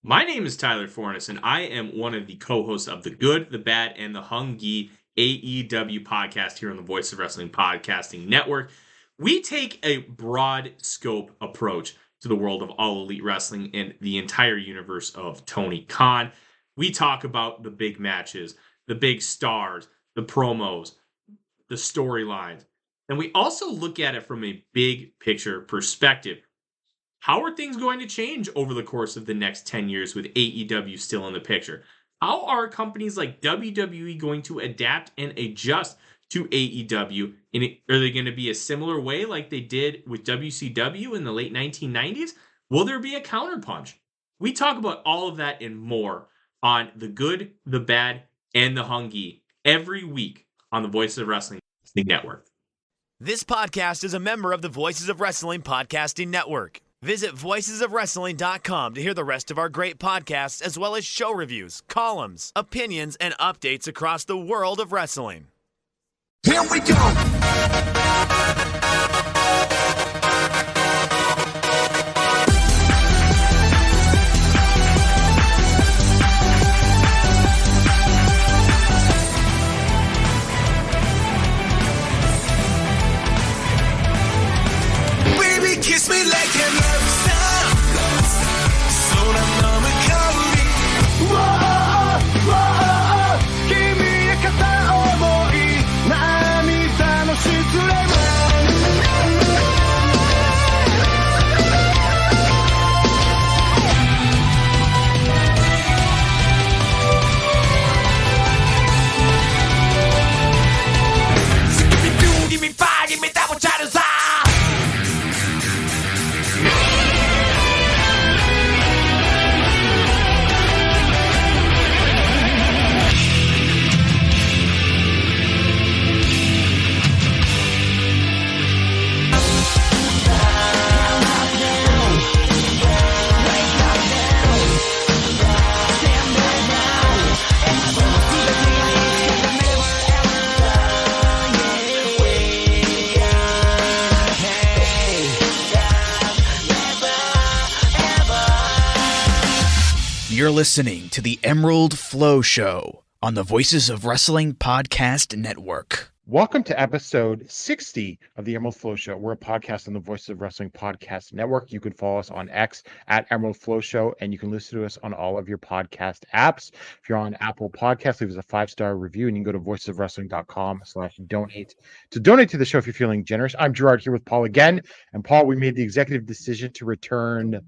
My name is Tyler Fornes, and I am one of the co-hosts of the Good, the Bad, and the Hungy AEW podcast here on the Voice of Wrestling Podcasting Network. We take a broad scope approach to the world of All Elite Wrestling and the entire universe of Tony Khan. We talk about the big matches, the big stars, the promos, the storylines, and we also look at it from a big picture perspective. How are things going to change over the course of the next 10 years with AEW still in the picture? How are companies like WWE going to adapt and adjust to AEW? Are they going to be a similar way like they did with WCW in the late 1990s? Will there be a counterpunch? We talk about all of that and more on The Good, the Bad, and the Hungy every week on the Voices of Wrestling Network. This podcast is a member of the Voices of Wrestling Podcasting Network. Visit voicesofwrestling.com to hear the rest of our great podcasts, as well as show reviews, columns, opinions, and updates across the world of wrestling. Here we go! Baby, kiss me like a love song. 소란 너무 거리. Whoa, 君へ片思い。涙の失恋も。Give me two, give me five, give me double shadows. You're listening to the Emerald Flow Show on the Voices of Wrestling Podcast Network. Welcome to episode 60 of the Emerald Flow Show. We're a podcast on the Voices of Wrestling Podcast Network. You can follow us on X at Emerald Flow Show, and you can listen to us on all of your podcast apps. If you're on Apple Podcasts, leave us a 5-star review, and you can go to voicesofwrestling.com/donate to donate to the show if you're feeling generous. I'm Gerard here with Paul again. And Paul, we made the executive decision to return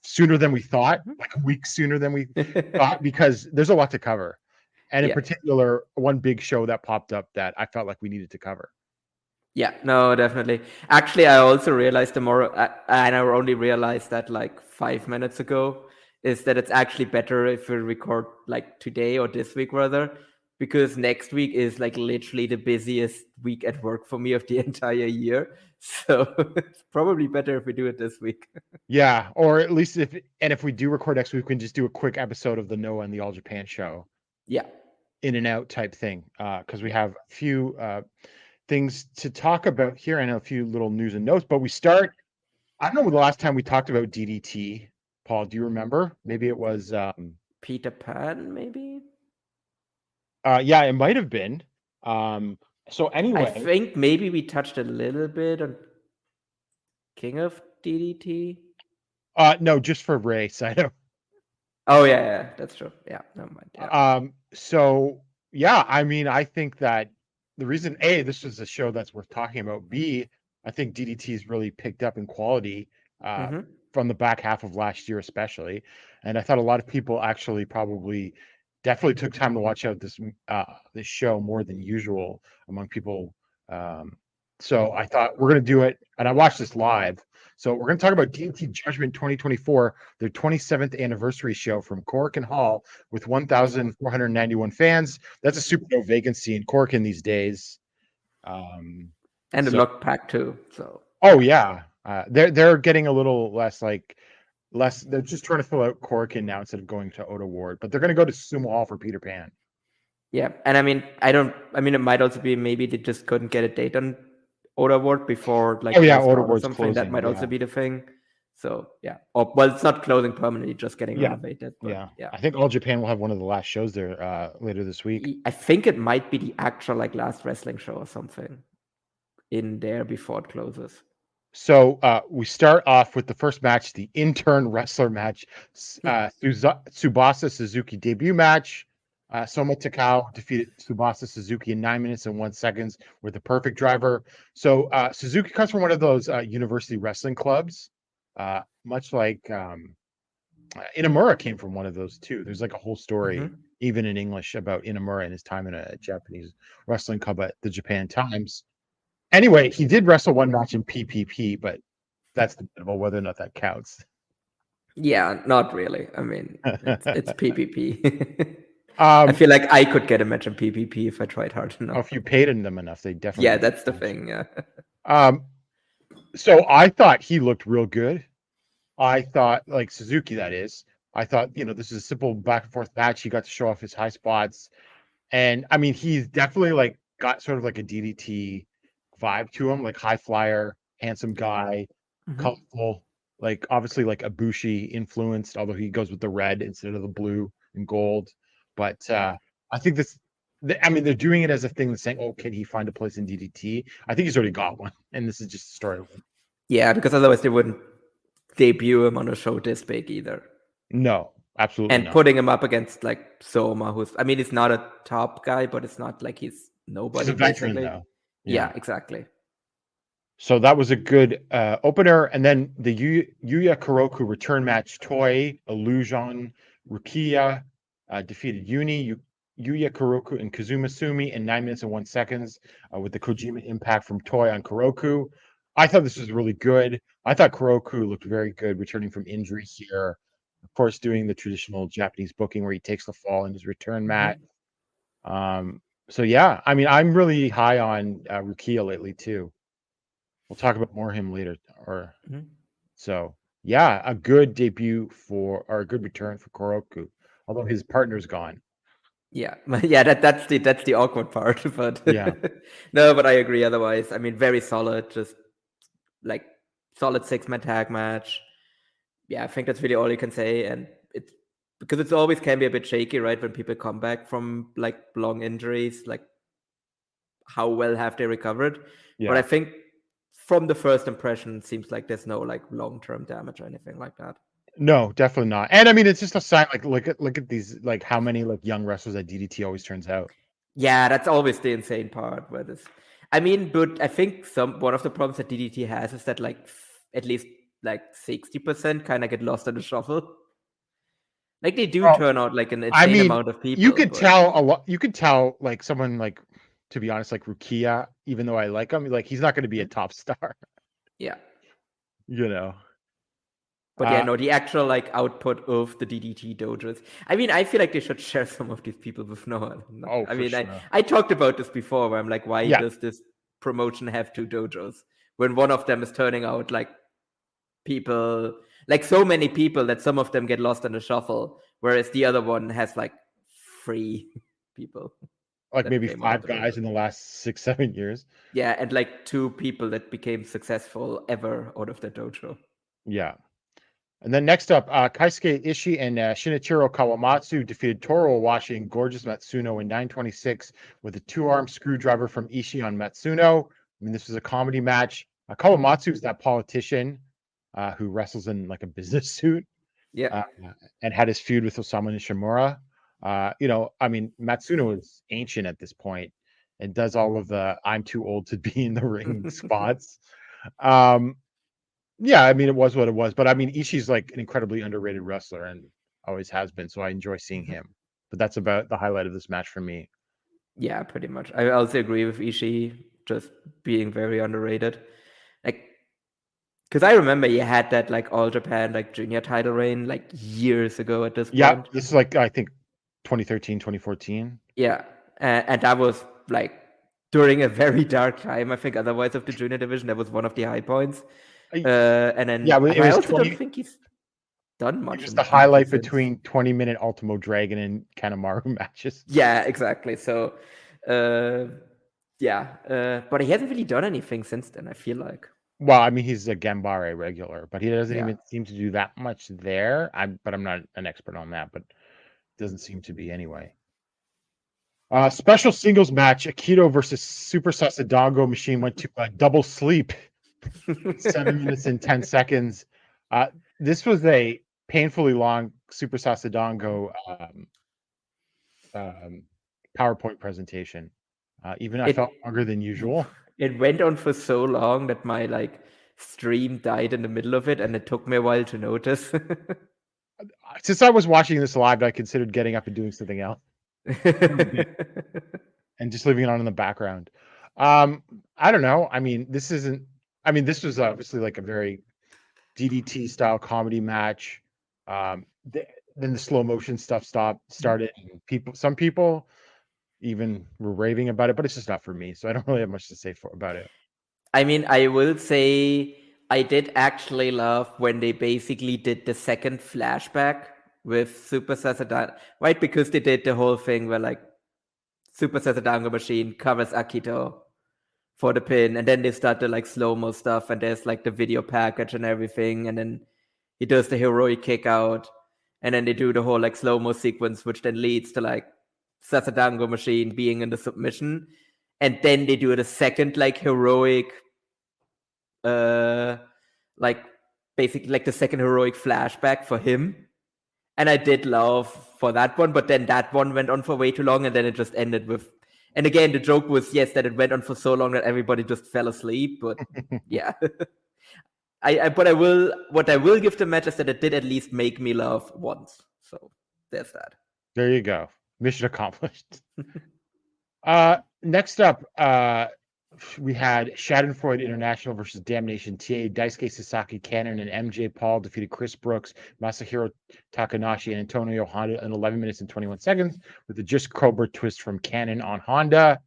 sooner than we thought, like a week sooner than we thought, because there's a lot to cover. And in particular, one big show that popped up that I felt like we needed to cover. Yeah, no, definitely. Actually, I also realized and I only realized that like 5 minutes ago, is that it's actually better if we record like today or this week rather, because next week is like literally the busiest week at work for me of the entire year. So it's probably better if we do it this week. Yeah, or at least if we do record next week, we can just do a quick episode of the Noah and the All Japan show. Yeah. In and out type thing, because we have a few things to talk about here and a few little news and notes. But we start, I don't know the last time we talked about DDT. Paul, do you remember? Maybe it was Peter Pan, maybe? Yeah, it might have been. So anyway, I think maybe we touched a little bit on King of DDT. No, just for Ray Saito. Oh yeah, that's true. Yeah, never mind. Yeah. So yeah, I mean, I think that the reason A, this is a show that's worth talking about. B, I think DDT's really picked up in quality from the back half of last year, especially. And I thought a lot of people actually definitely took time to watch out this show more than usual among people. So I thought we're going to do it, and I watched this live. So we're going to talk about DDT Judgement 2024, their 27th anniversary show from Korakuen Hall with 1,491 fans. That's a super low vacancy in Korakuen these days. And a lock pack too. So. Oh yeah, they're getting a little less. They're just trying to fill out Korakuen now instead of going to Oda Ward, but they're going to go to Sumo Hall for Peter Pan. Yeah, and I mean, it might also be maybe they just couldn't get a date on Oda Ward before, like, Oda Ward's something closing, that might also be the thing. So yeah, well, it's not closing permanently, just getting renovated. But, yeah. I think All Japan will have one of the last shows there later this week. I think it might be the actual like last wrestling show or something in there before it closes. So we start off with the first match, the intern wrestler match, Tsubasa Suzuki debut match. Soma Takao defeated Tsubasa Suzuki in 9 minutes and 1 second with a perfect driver. So Suzuki comes from one of those university wrestling clubs, much like Inamura came from one of those too. There's like a whole story, even in English, about Inamura and his time in a Japanese wrestling club at the Japan Times. Anyway, he did wrestle one match in PPP, but that's debatable whether or not that counts. Yeah, not really. I mean, it's PPP. I feel like I could get a match in PPP if I tried hard enough. If you paid them enough, they definitely. Yeah, that's the thing. Yeah. So I thought he looked real good. I thought, like Suzuki, that is. I thought, this is a simple back and forth match. He got to show off his high spots, and I mean, he's definitely like got sort of like a DDT vibe to him, like high flyer, handsome guy, colorful, like obviously like Ibushi influenced, although he goes with the red instead of the blue and gold. But I think they're doing it as a thing, saying, "Oh, can he find a place in DDT?" I think he's already got one, and this is just a story. Yeah, because otherwise they wouldn't debut him on a show this big either. No, absolutely. And putting him up against like Soma, he's not a top guy, but it's not like he's nobody. He's a veteran, though. Yeah, exactly. So that was a good opener. And then the Yuya Kuroku return match, Toy, Illusion, Rukia defeated Yuya Kuroku and Kazuma Sumi in 9 minutes and 1 second with the Kojima impact from Toy on Kuroku. I thought this was really good. I thought Kuroku looked very good returning from injury here. Of course, doing the traditional Japanese booking where he takes the fall in his return match. So yeah, I mean, I'm really high on Rukia lately too. We'll talk about more of him later. So yeah, a good debut or a good return for Kuroku, although his partner's gone. Yeah, that's the awkward part. But yeah, no, but I agree. Otherwise, I mean, very solid, just like solid 6-man tag match. Yeah, I think that's really all you can say, and it's because it always can be a bit shaky, right? When people come back from like long injuries, like how well have they recovered? Yeah. But I think from the first impression, it seems like there's no like long-term damage or anything like that. No, definitely not. And I mean, it's just a sign. Like, look at these. Like, how many like young wrestlers that DDT always turns out. Yeah, that's always the insane part. Where this, I mean, but I think one of the problems that DDT has is that like at least like 60% kind of get lost in the shuffle. Like they do turn out like an insane amount of people. You could tell a lot. You could tell like someone like, to be honest, like Rukia, even though I like him, like he's not going to be a top star. Yeah. But yeah, no, the actual like output of the DDT dojos. I mean, I feel like they should share some of these people with Noah. I mean, sure. I talked about this before where I'm like, why does this promotion have 2 dojos? When one of them is turning out like people, like so many people that some of them get lost in the shuffle, whereas the other one has like 3 people. Like maybe 5 guys in the last 6-7 years. Yeah, and like 2 people that became successful ever out of the dojo. Yeah. And then next up, Kaisuke Ishii and Shinichiro Kawamatsu defeated Toru Owashi and Gorgeous Matsuno in 9:26 with a 2-arm screwdriver from Ishii on Matsuno. I mean, this was a comedy match. Kawamatsu is that politician who wrestles in like a business suit. Yeah. And had his feud with Osamu Nishimura. I mean, Matsuno is ancient at this point and does all of the I'm too old to be in the ring spots. Yeah, I mean, it was what it was. But I mean, Ishii's like an incredibly underrated wrestler and always has been. So I enjoy seeing him. But that's about the highlight of this match for me. Yeah, pretty much. I also agree with Ishii just being very underrated. Like, because I remember he had that like All Japan like junior title reign like years ago at this point. Yeah, this is like I think 2013, 2014. Yeah, and that was like during a very dark time. I think otherwise of the junior division, that was one of the high points. And then I also don't think he's done much. Just the highlight between 20-minute Ultimo Dragon and Kanemaru matches. Yeah, exactly. So, but he hasn't really done anything since then, I feel like. Well, I mean, he's a Gambare regular, but he doesn't Yeah. even seem to do that much there. But I'm not an expert on that, but doesn't seem to be anyway. Special singles match: Aikido versus Super Sasadongo Machine went to double sleep, 7 minutes and 10 seconds. This was a painfully long Super Sasadongo PowerPoint presentation. Even I felt longer than usual. It went on for so long that my stream died in the middle of it, and it took me a while to notice. Since I was watching this live, I considered getting up and doing something else and just leaving it on in the background. I don't know. I mean, this isn't. I mean, this was obviously like a very DDT style comedy match. Then the slow motion stuff started. And some people even were raving about it, but it's just not for me. So I don't really have much to say about it. I mean, I will say I did actually love when they basically did the second flashback with Super Sasadango, right? Because they did the whole thing where Super Sasadango Machine covers Akito for the pin, and then they start the slow-mo stuff, and there's the video package and everything, and then he does the heroic kick out, and then they do the whole slow-mo sequence, which then leads to Sasadango Machine being in the submission, and then they do the second heroic basically the second heroic flashback for him. And I did love for that one, but then that one went on for way too long, and then it just ended with. And again, the joke was yes that it went on for so long that everybody just fell asleep. But yeah, what I will give the match is that it did at least make me laugh once. So there's that. There you go, mission accomplished. Next up, we had Schadenfreude International versus Damnation TA. Daisuke Sasaki Cannon and MJ Paul defeated Chris Brooks, Masahiro Takanashi, and Antonio Honda in 11 minutes and 21 seconds with a just Cobra twist from Cannon on Honda.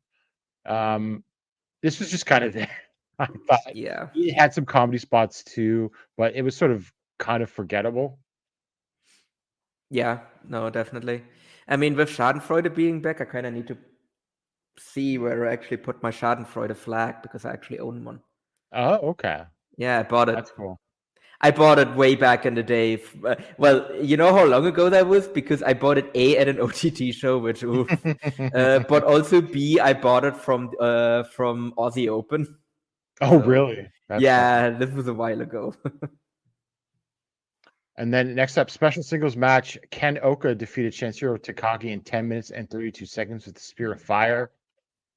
This was just kind of there. I thought it had some comedy spots too, but it was sort of kind of forgettable. Yeah, no, definitely. I mean, with Schadenfreude being back, I kind of need to see where I actually put my Schadenfreude flag because I actually own one. Oh, okay. Yeah, I bought it. That's cool. I bought it way back in the day. Well, you know how long ago that was? Because I bought it A at an OTT show, which but also B, I bought it from Aussie Open. Oh, so, really? That's funny. This was a while ago. And then next up, special singles match. Ken Oka defeated Shanshiro Takagi in 10 minutes and 32 seconds with the Spear of Fire.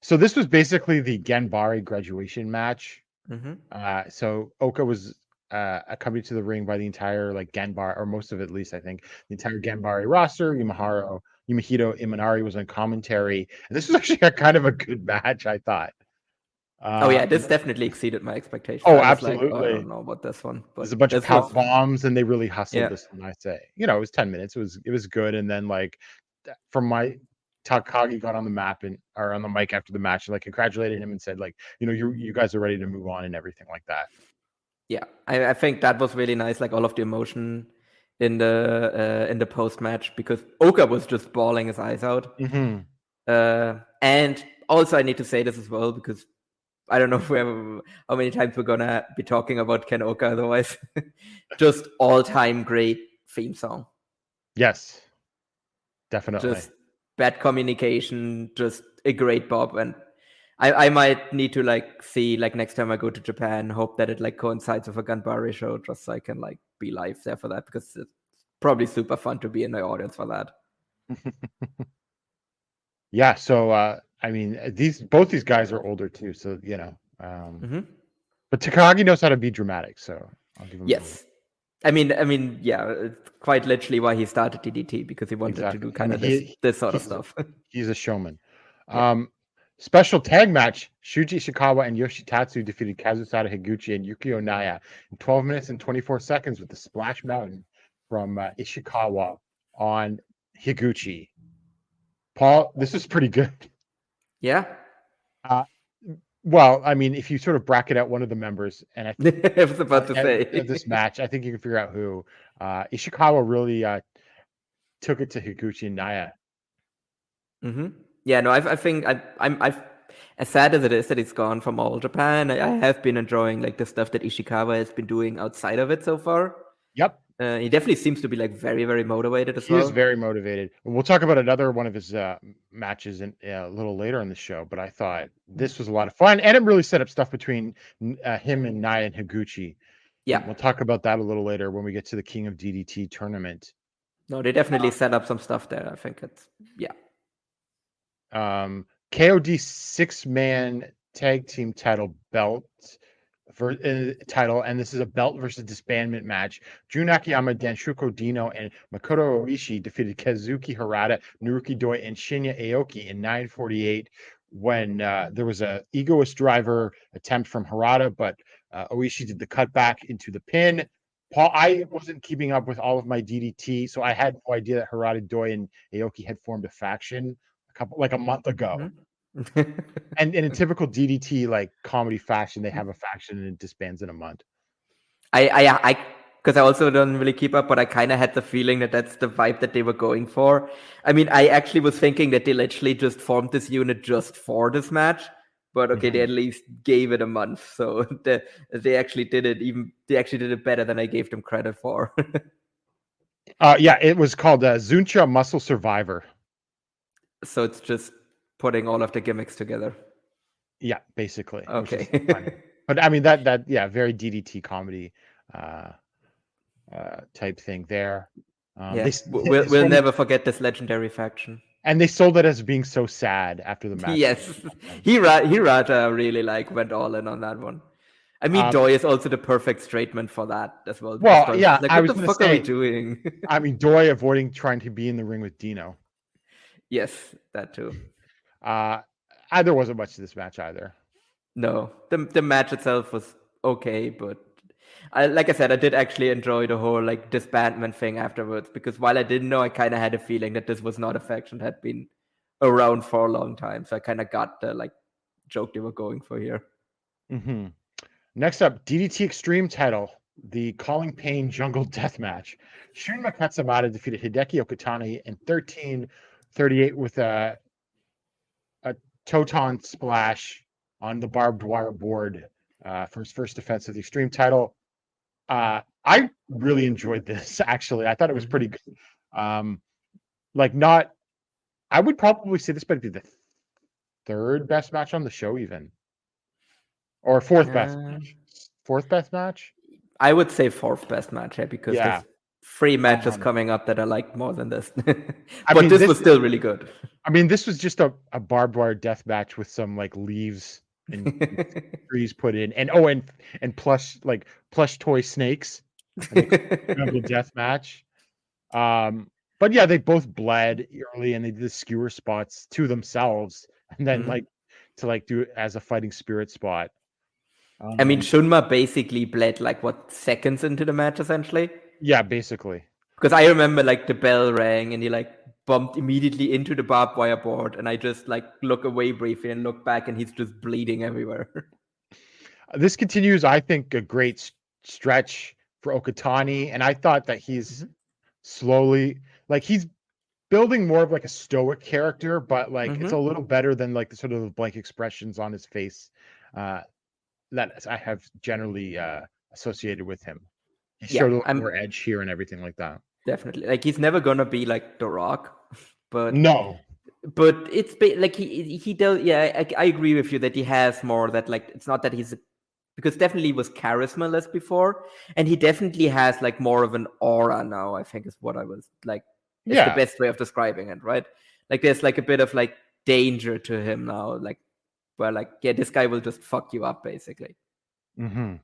So this was basically the Genbari graduation match. Mm-hmm. So Oka was accompanied to the ring by the entire Genbari, or most of it at least, I think. The entire Genbari roster. Yumahiro Imanari was on commentary. And this was actually kind of a good match, I thought. This definitely exceeded my expectations. Oh, absolutely. I don't know about this one. But there's a bunch of power bombs, and they really hustled this one, I say. It was 10 minutes. It was good. And then from my Takagi got on the map or on the mic after the match, and congratulated him and said you guys are ready to move on and everything like that. Yeah, I think that was really nice. All of the emotion in the post match, because Oka was just bawling his eyes out. Mm-hmm. And also I need to say this as well, because I don't know how many times we're gonna be talking about Ken Oka otherwise. Just all-time great theme song. Yes, definitely. Just bad communication, just a great bop, and I might need to see next time I go to Japan, hope that it coincides with a Ganbare show, just so I can be live there for that, because it's probably super fun to be in the audience for that. Yeah, so I mean, both these guys are older too, so mm-hmm. But Takagi knows how to be dramatic, so I'll give him. Yes, I mean, yeah, it's quite literally why he started DDT, because he wanted to do kind of this sort of stuff. He's a showman. Yeah. Special tag match: Shuji Ishikawa and Yoshitatsu defeated Kazusada Higuchi and Yukio Naya in 12 minutes and 24 seconds with the Splash Mountain from Ishikawa on Higuchi. Paul, this is pretty good. Yeah. Well, I mean, if you sort of bracket out one of the members, and I was about to say this match, I think you can figure out who. Ishikawa really took it to Higuchi and Naya. Mm-hmm. Yeah, no, I think as sad as it is that it's gone from All Japan, I have been enjoying like the stuff that Ishikawa has been doing outside of it so far. Yep. He definitely seems to be like very, very motivated as He well. is very motivated. We'll talk about another one of his matches a little later in the show, but I thought this was a lot of fun, and it really set up stuff between him and Naya and Higuchi. Yeah. We'll talk about that a little later when we get to the King of DDT tournament. No, they definitely set up some stuff there. I think it's KOD 6-man tag team title belt title, and this is a belt versus disbandment match. Jun Akiyama, Danshuko Dino, and Makoto Oishi defeated Kazuki Harada, Naruki Doi, and Shinya Aoki in 9:48 when there was a egoist driver attempt from Harada, but Oishi did the cutback into the pin. Paul, I wasn't keeping up with all of my DDT, so I had no idea that Harada, Doi, and Aoki had formed a faction a month ago. Mm-hmm. And in a typical DDT like comedy fashion, they have a faction and it disbands in a month. I because I also don't really keep up, but I kind of had the feeling that that's the vibe that they were going for. I mean, I actually was thinking that they literally just formed this unit just for this match, but okay, they at least gave it a month, so they actually did it. They actually did it better than I gave them credit for. Yeah, it was called Zuncha Muscle Survivor. So it's just putting all of the gimmicks together. Yeah, basically. Okay. But I mean that very DDT comedy type thing there. We'll never forget this legendary faction. And they sold it as being so sad after the match. Yes, Hirata really went all in on that one. I mean, Doi is also the perfect straightman for that as well. Well, yeah, like, I what was the fuck are we doing? I mean, Doi avoiding trying to be in the ring with Dino. Yes, that too. There wasn't much to this match either. No, the match itself was okay, but like I said, I did actually enjoy the whole disbandment thing afterwards, because while I didn't know, I kind of had a feeling that this was not a faction that had been around for a long time. So I kind of got the joke they were going for here. Mm-hmm. Next up, DDT Extreme title, the Calling Pain Jungle Death Match. Shunma Katsamata defeated Hideki Okatani in 13:38 with a Toton splash on the barbed wire board for his first defense of the Extreme title. I really enjoyed this, actually. I thought it was pretty good. I would probably say this might be the third best match on the show, even. Or fourth best match. Fourth best match? I would say fourth best match, because there's 3 matches coming up that I like more than this. But this was still really good. I mean, this was just a barbed wire death match with some leaves and trees put in, and plush toy snakes. Jungle death match. But yeah, they both bled early, and they did the skewer spots to themselves, and then to do it as a fighting spirit spot. I mean, Shunma basically bled seconds into the match, essentially. Yeah, basically. Because I remember the bell rang and he bumped immediately into the barbed wire board, and I just look away briefly and look back, and he's just bleeding everywhere. This continues, I think, a great stretch for Okatani, and I thought that he's slowly he's building more of a stoic character, but it's a little better than the sort of blank expressions on his face that I have generally associated with him. He showed a little more edge here and everything like that. Definitely. He's never gonna be like The Rock, but no. But it's he does. Yeah, I agree with you that he has more that it's not that he's, because definitely he was charisma-less before, and he definitely has more of an aura now, I think is what I was the best way of describing it, right? There's a bit of danger to him now, where this guy will just fuck you up basically. Mm-hmm.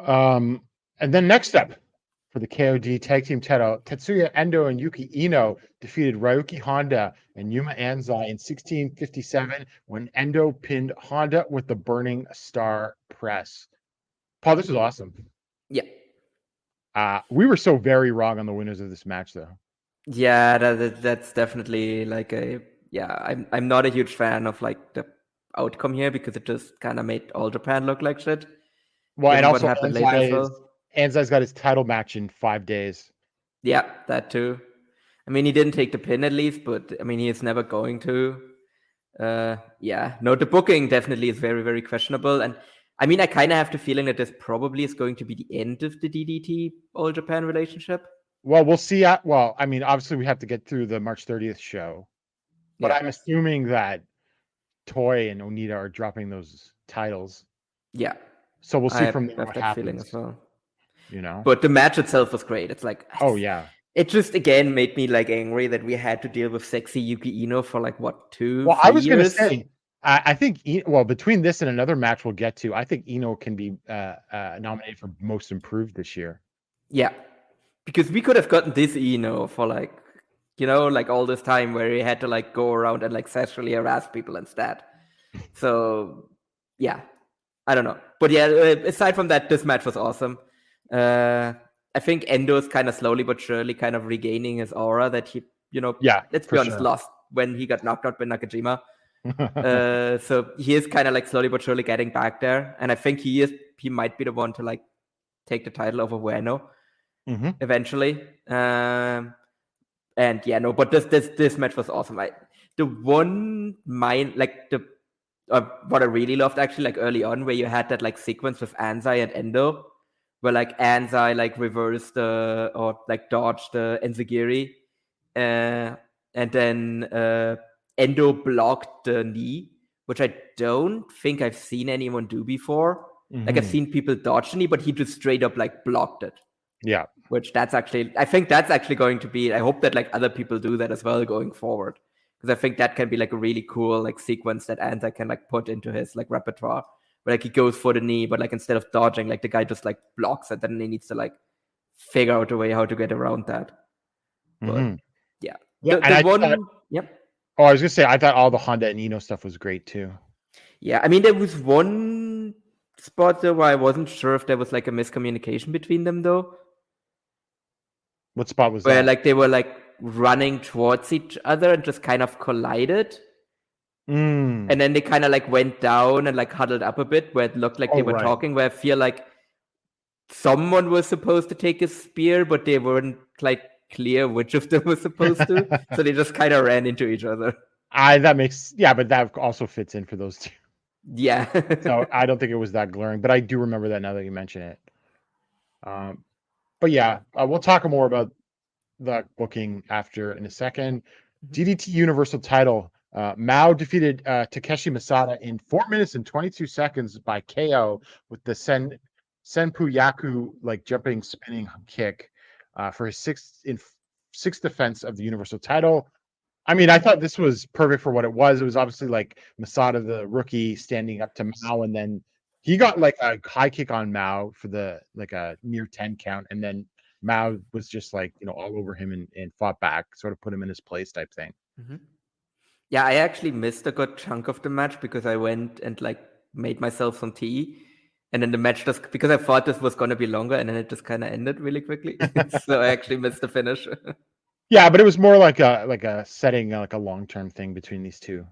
And then next up for the KOD tag team title, Tetsuya Endo and Yuki Ino defeated Ryuki Honda and Yuma Anzai in 16:57 when Endo pinned Honda with the Burning Star Press. Paul, this was awesome. Yeah. We were so very wrong on the winners of this match, though. Yeah, that's definitely I'm not a huge fan of the outcome here, because it just kind of made All Japan look like shit. Well, and also happened later as well. Anzai's got his title match in 5 days. Yeah, that too. I mean, he didn't take the pin at least, but I mean, he is never going to. No, the booking definitely is very, very questionable. And I mean, I kind of have the feeling that this probably is going to be the end of the DDT All Japan relationship. Well, we'll see. Well, I mean, obviously we have to get through the March 30th show, but I'm assuming that Toy and Onita are dropping those titles. Yeah. So we'll see from there what happens. Feeling as well. You know, but the match itself was great. It's like, oh yeah, it just again made me like angry that we had to deal with sexy Yuki Ino for like what 2 Well, 3 I was going to years? say, I think between this and another match we'll get to, I think Ino can be nominated for most improved this year. Yeah, because we could have gotten this Ino for like, like all this time where he had to like go around and like sexually harass people instead. So yeah, I don't know, but yeah, aside from that, this match was awesome. I think Endo's kind of slowly but surely kind of regaining his aura that he, let's be honest, lost when he got knocked out by Nakajima. So he is kind of like slowly but surely getting back there, and I think he might be the one to like take the title over Ueno eventually. But this match was awesome. What I really loved actually, like early on, where you had that like sequence with Anzai and Endo, where like Anzai like reversed or like dodged the Enzigiri, and then Endo blocked the knee, which I don't think I've seen anyone do before. Like I've seen people dodge the knee, but he just straight up like blocked it. Yeah. Which I think that's actually going to be, I hope that like other people do that as well going forward. Because I think that can be like a really cool like sequence that Anzai can like put into his like repertoire. Where like he goes for the knee, but like instead of dodging, like the guy just like blocks it, then he needs to like figure out a way how to get around that. But yeah. Oh, I was gonna say, I thought all the Honda and Ino stuff was great too. Yeah, I mean, there was one spot there where I wasn't sure if there was like a miscommunication between them though. What spot was that? Where like they were like running towards each other and just kind of collided. And then they kind of like went down and like huddled up a bit, where it looked like they were talking, where I feel like someone was supposed to take a spear, but they weren't like clear which of them was supposed to. So they just kind of ran into each other. But that also fits in for those two. Yeah. So I don't think it was that glaring, but I do remember that now that you mention it. But yeah, we'll talk more about the booking in a second. DDT Universal title. Mao defeated Takeshi Masada in 4 minutes and 22 seconds by KO with the Senpu Yaku like jumping spinning kick for his sixth defense of the Universal title. I mean, I thought this was perfect for what it was. It was obviously like Masada, the rookie, standing up to Mao, and then he got like a high kick on Mao for the like a near 10 count, and then Mao was just like all over him and fought back, sort of put him in his place type thing. Yeah, I actually missed a good chunk of the match because I went and like made myself some tea, and then the match just because I thought this was going to be longer, and then it just kind of ended really quickly. So I actually missed the finish. Yeah, but it was more like a setting, like a long-term thing between these two.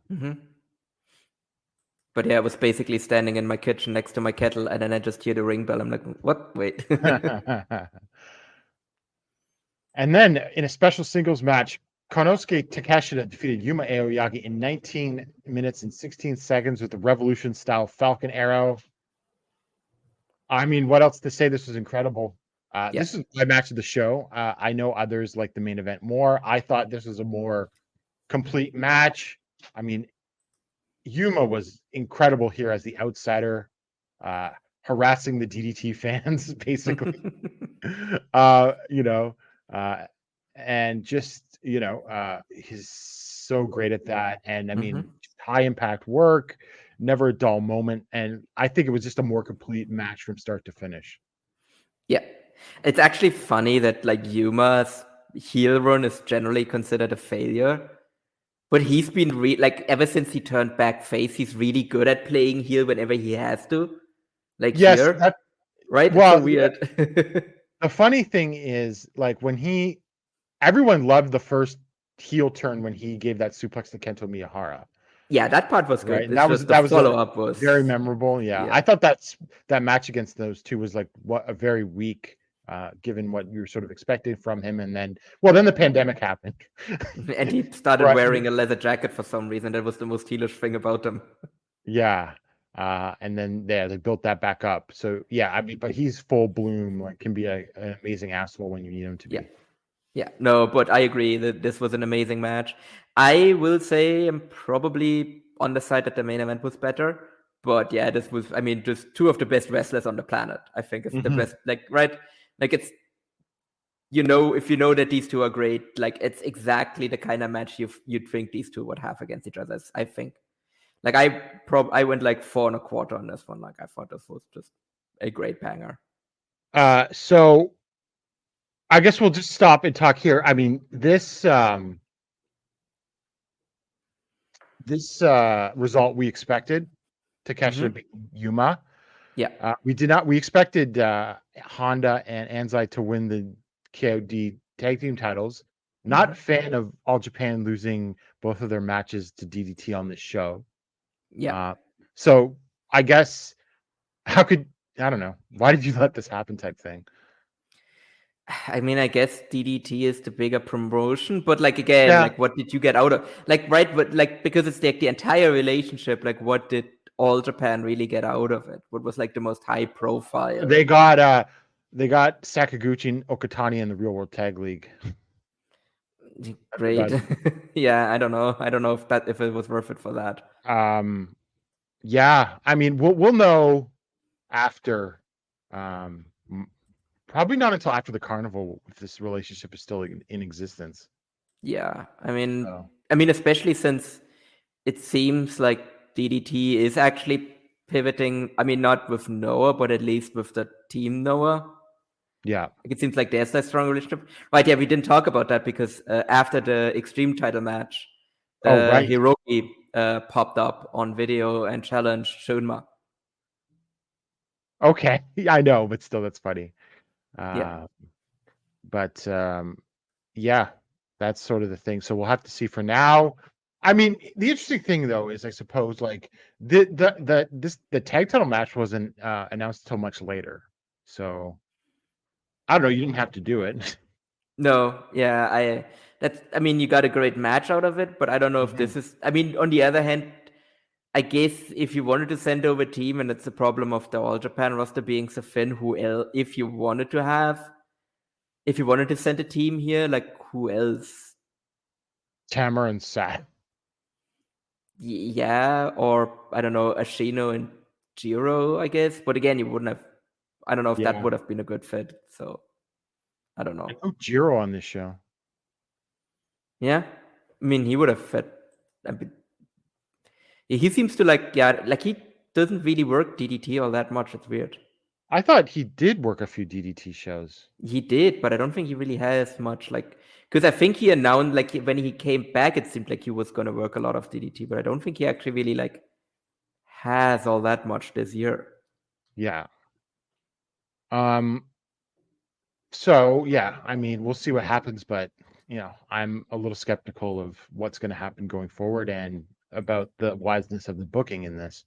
But yeah, I was basically standing in my kitchen next to my kettle, and then I just hear the ring bell. I'm like, what? Wait. And then in a special singles match, Konosuke Takeshita defeated Yuma Aoyagi in 19 minutes and 16 seconds with the Revolution-style Falcon Arrow. I mean, what else to say? This was incredible. This is my match of the show. I know others like the main event more. I thought this was a more complete match. I mean, Yuma was incredible here as the outsider, harassing the DDT fans, basically. And just, he's so great at that. And I mean, high impact work, never a dull moment. And I think it was just a more complete match from start to finish. Yeah. It's actually funny that like Yuma's heel run is generally considered a failure. But he's been ever since he turned back face, he's really good at playing heel whenever he has to. Like here. Right? Well, it's so weird. The funny thing is, like, everyone loved the first heel turn when he gave that suplex to Kento Miyahara. Yeah, that part was good. Right? That was follow-up was very memorable. Yeah. I thought that match against those two was like a very weak given what you were sort of expecting from him. And then the pandemic happened. And he started Right. wearing a leather jacket for some reason. That was the most heelish thing about him. Yeah. And then they built that back up. So yeah, I mean, but he's full bloom, like can be an amazing asshole when you need him to be. Yeah, no, but I agree that this was an amazing match. I will say I'm probably on the side that the main event was better. But yeah, this was, I mean, just two of the best wrestlers on the planet. I think it's the best, like, right? Like, it's, if you know that these two are great, like, it's exactly the kind of match you'd think these two would have against each other, I think. Like, I went like 4 1/4 on this one. Like, I thought this was just a great banger. So I guess we'll just stop and talk here. I mean, this result we expected Takeshi to beat Yuma. Yeah. We did not. We expected Honda and Anzai to win the KOD tag team titles. Not a fan of All Japan losing both of their matches to DDT on this show. Yeah. So I guess I don't know. Why did you let this happen type thing? I mean, I guess DDT is the bigger promotion, but like again, like what did you get out of but like because it's like the entire relationship, like what did All Japan really get out of it? What was like the most high profile? They got Sakaguchi and Okatani in the Real World Tag League. Great. Yeah, I don't know if it was worth it for that. Yeah, I mean we'll know after probably not until after the carnival if this relationship is still in existence. Yeah, I mean especially since it seems like DDT is actually pivoting, I mean not with Noah, but at least with the team Noah. Yeah. It seems like there's a strong relationship. Right, yeah, we didn't talk about that because after the Extreme title match, Hiroki popped up on video and challenged Shunma. Okay, I know, but still that's funny. But yeah, that's sort of the thing. So we'll have to see for now. I mean, the interesting thing though is I suppose like the tag title match wasn't announced until much later. So I don't know, you didn't have to do it. No, yeah, I mean you got a great match out of it, but I don't know if this is, I mean, on the other hand, I guess if you wanted to send over a team, and it's the problem of the All Japan roster being so thin, if you wanted to send a team here, like who else? Tamara and Sat. Yeah, or I don't know, Ashino and Jiro, I guess. But again, you wouldn't have, I don't know if that would have been a good fit. So I don't know. I know Jiro on this show. Yeah, I mean, he would have fit. I mean, he seems to like he doesn't really work DDT all that much. It's weird. I thought he did work a few DDT shows. He did, but I don't think he really has much, like, because I think he announced, like, when he came back, it seemed like he was going to work a lot of DDT, but I don't think he actually really, like, has all that much this year. Yeah. So yeah, I mean, we'll see what happens, but I'm a little skeptical of what's going to happen going forward and about the wiseness of the booking in this.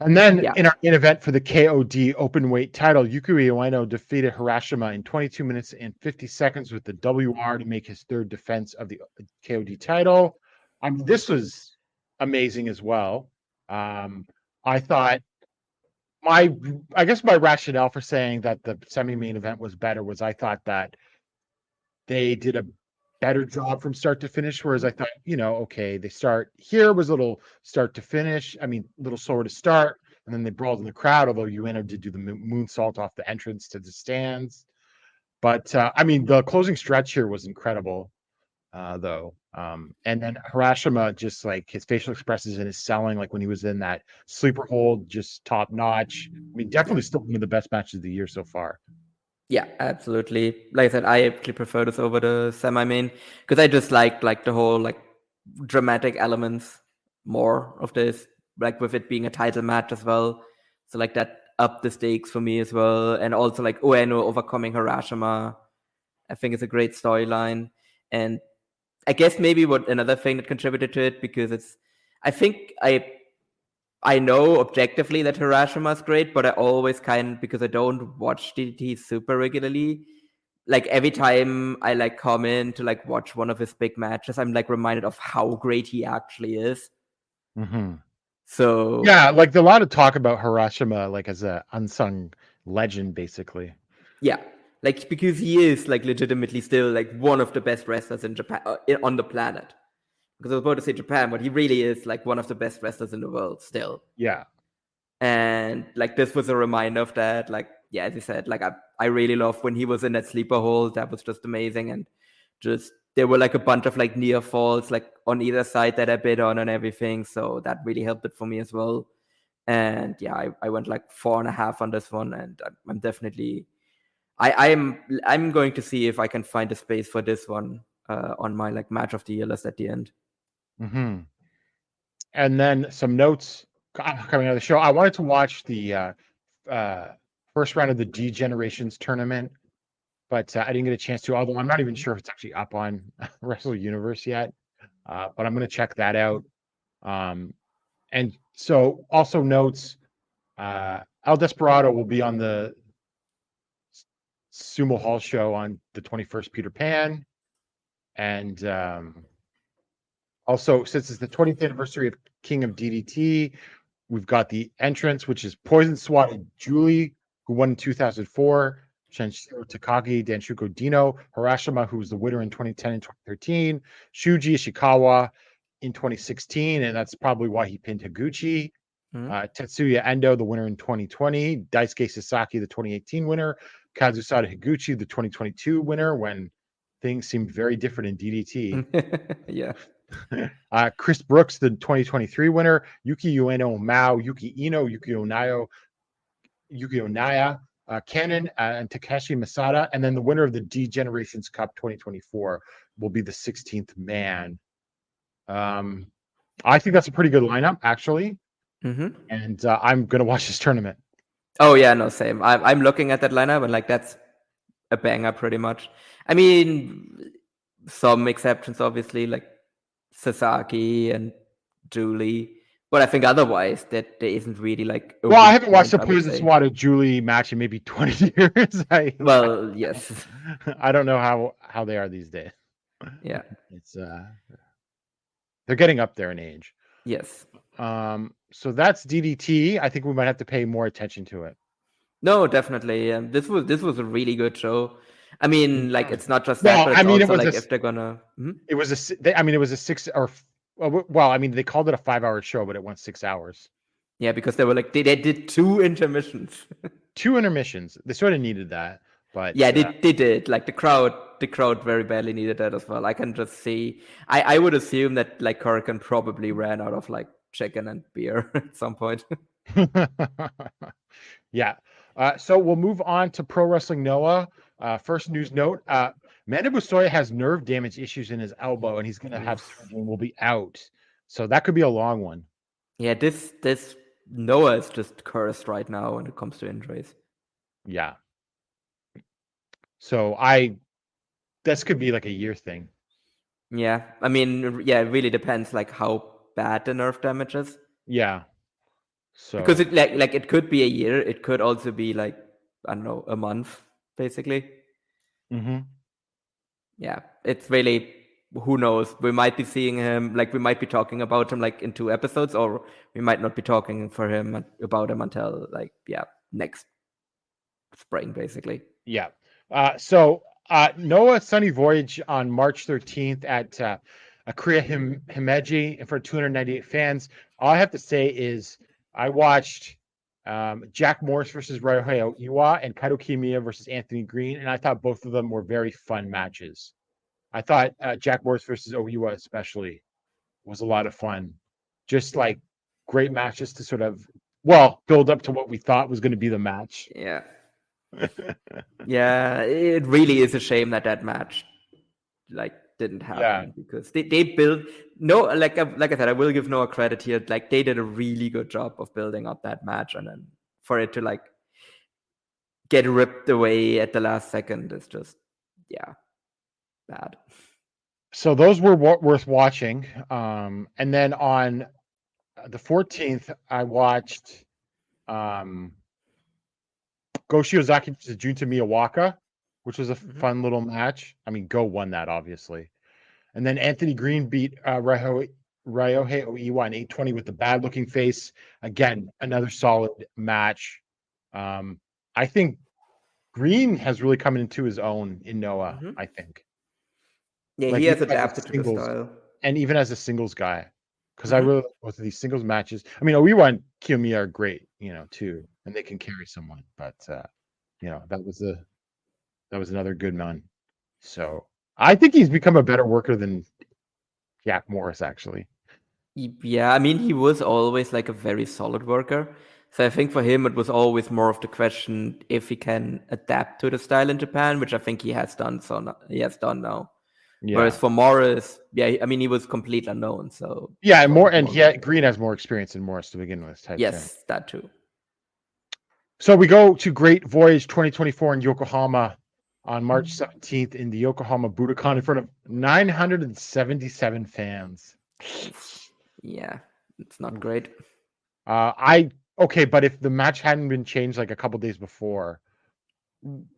And then in our main event for the KOD openweight title, Yukari Ueno defeated Hiroshima in 22 minutes and 50 seconds with the WR to make his third defense of the KOD title. This was amazing as well. I thought my rationale for saying that the semi-main event was better was I thought that they did a better job from start to finish, whereas I thought, okay, they start here was a little start to finish. I mean, a little slower to start, and then they brawled in the crowd, although Ueno did do the moonsault off the entrance to the stands. But I mean, the closing stretch here was incredible, though. And then Hiroshima, just like his facial expressions and his selling, like when he was in that sleeper hold, just top notch. I mean, definitely still one of the best matches of the year so far. Yeah, absolutely. Like I said, I actually prefer this over the semi-main because I just like the whole like dramatic elements more of this, like with it being a title match as well. So like that upped the stakes for me as well, and also like Ueno overcoming Hiroshima, I think it's a great storyline. And I guess maybe what another thing that contributed to it, because I think I I know objectively that Hirashima's great, but I always because I don't watch DDT super regularly. Like every time I like come in to like watch one of his big matches, I'm like reminded of how great he actually is. Mm-hmm. So Yeah, like a lot of talk about Hiroshima like as a unsung legend, basically. yeah, like because he is like legitimately still like one of the best wrestlers in Japan on the planet. Because I was about to say Japan, but he really is like one of the best wrestlers in the world still. Yeah. And like this was a reminder of that. Like, yeah, as you said, like I really loved when he was in that sleeper hold. That was just amazing. And just there were like a bunch of like near falls like on either side that I bid on and everything. So that really helped it for me as well. And yeah, I went like 4.5 on this one, and I'm definitely I'm going to see if I can find a space for this one on my like match of the year list at the end. Mm-hmm. And then some notes coming out of the show. I wanted to watch the first round of the D Generations tournament, but I didn't get a chance to. Although I'm not even sure if it's actually up on Wrestle Universe yet, but I'm going to check that out. And so also notes, El Desperado will be on the Sumo Hall show on the 21st Peter Pan. And also, since it's the 20th anniversary of King of DDT, we've got the entrance, which is Poison Swatted Julie, who won in 2004, Shenshiro Takagi, Danshuko Dino, Hirashima, who was the winner in 2010 and 2013, Shuji Ishikawa in 2016, and that's probably why he pinned Higuchi. Tetsuya Endo, the winner in 2020, Daisuke Sasaki, the 2018 winner, Kazusada Higuchi, the 2022 winner, when things seemed very different in DDT. Yeah. Chris Brooks, the 2023 winner, Yuki Ueno Mao, Yuki Ino, Yuki Onaya, Cannon, and Takeshi Masada. And then the winner of the D Generations Cup 2024 will be the 16th man. I think that's a pretty good lineup, actually. Mm-hmm. And I'm going to watch this tournament. Oh, yeah, no, same. I'm looking at that lineup, and like that's a banger pretty much. I mean, some exceptions, obviously, like Sasaki and Julie. But I think otherwise that there isn't really like. Well, I haven't watched the Poison Swatted Julie match in maybe 20 years. Yes. I don't know how they are these days. Yeah. It's they're getting up there in age. Yes. So that's DDT. I think we might have to pay more attention to it. No, definitely. This was a really good show. I mean, like it's not just that, Well, but it's I mean, also it was like a, if they're gonna. it was a 6 or well, I mean, they called it a 5-hour show, but it went 6 hours. Yeah, because they were like they did 2 intermissions. 2 intermissions. They sort of needed that, but yeah, they did. Like the crowd very badly needed that as well. I can just see. I would assume that like Korakuen probably ran out of like chicken and beer at some point. Yeah. So we'll move on to Pro Wrestling Noah. First news note: Manda Busoya has nerve damage issues in his elbow, and he's going to have surgery and will be out. So that could be a long one. Yeah, this Noah is just cursed right now when it comes to injuries. Yeah. So this could be like a year thing. Yeah, I mean, yeah, it really depends like how bad the nerve damage is. Yeah. So because it like it could be a year, it could also be like I don't know, a month, basically. Mm-hmm. Yeah, it's really who knows. We might be seeing him, like we might be talking about him like in 2 episodes, or we might not be talking about him until like next spring, basically. Yeah. So Noah Sunny Voyage on March 13th at Akria Himeji for 298 fans. All I have to say is I watched Jack Morris versus Ryohei Iwa and Kaito Kiyomiya versus Anthony Green, and I thought both of them were very fun matches. I thought Jack Morris versus Oiwa especially was a lot of fun. Just like great matches to sort of build up to what we thought was going to be the match. Yeah. Yeah, it really is a shame that match like didn't happen because they built like I said, I will give Noah credit here. Like they did a really good job of building up that match, and then for it to like get ripped away at the last second is just bad. So those were worth watching. And then on The 14th, I watched Go Shiozaki versus Junta Miyawaka, which was a fun little match. I mean, Go won that, obviously. And then Anthony Green beat Ryohei Oiwa in 820 with the bad-looking face. Again, another solid match. I think Green has really come into his own in Noah, I think. Yeah, Like, he has even as a adapted to the singles- style. And even as a singles guy. Because I really like both of these singles matches. I mean, Oiwa and Kiyomiya are great, too. And they can carry someone. But, that was another good one. So I think he's become a better worker than Jack Morris, actually. Yeah, I mean, he was always like a very solid worker. So I think for him, it was always more of the question if he can adapt to the style in Japan, which I think he has done. He has done now. Yeah. Whereas for Morris, I mean, he was complete unknown. So yeah, and Green has more experience than Morris to begin with. Yes, that too. So we go to Great Voyage 2024 in Yokohama on March 17th in the Yokohama Budokan in front of 977 fans. Yeah, it's not great. But if the match hadn't been changed like a couple days before,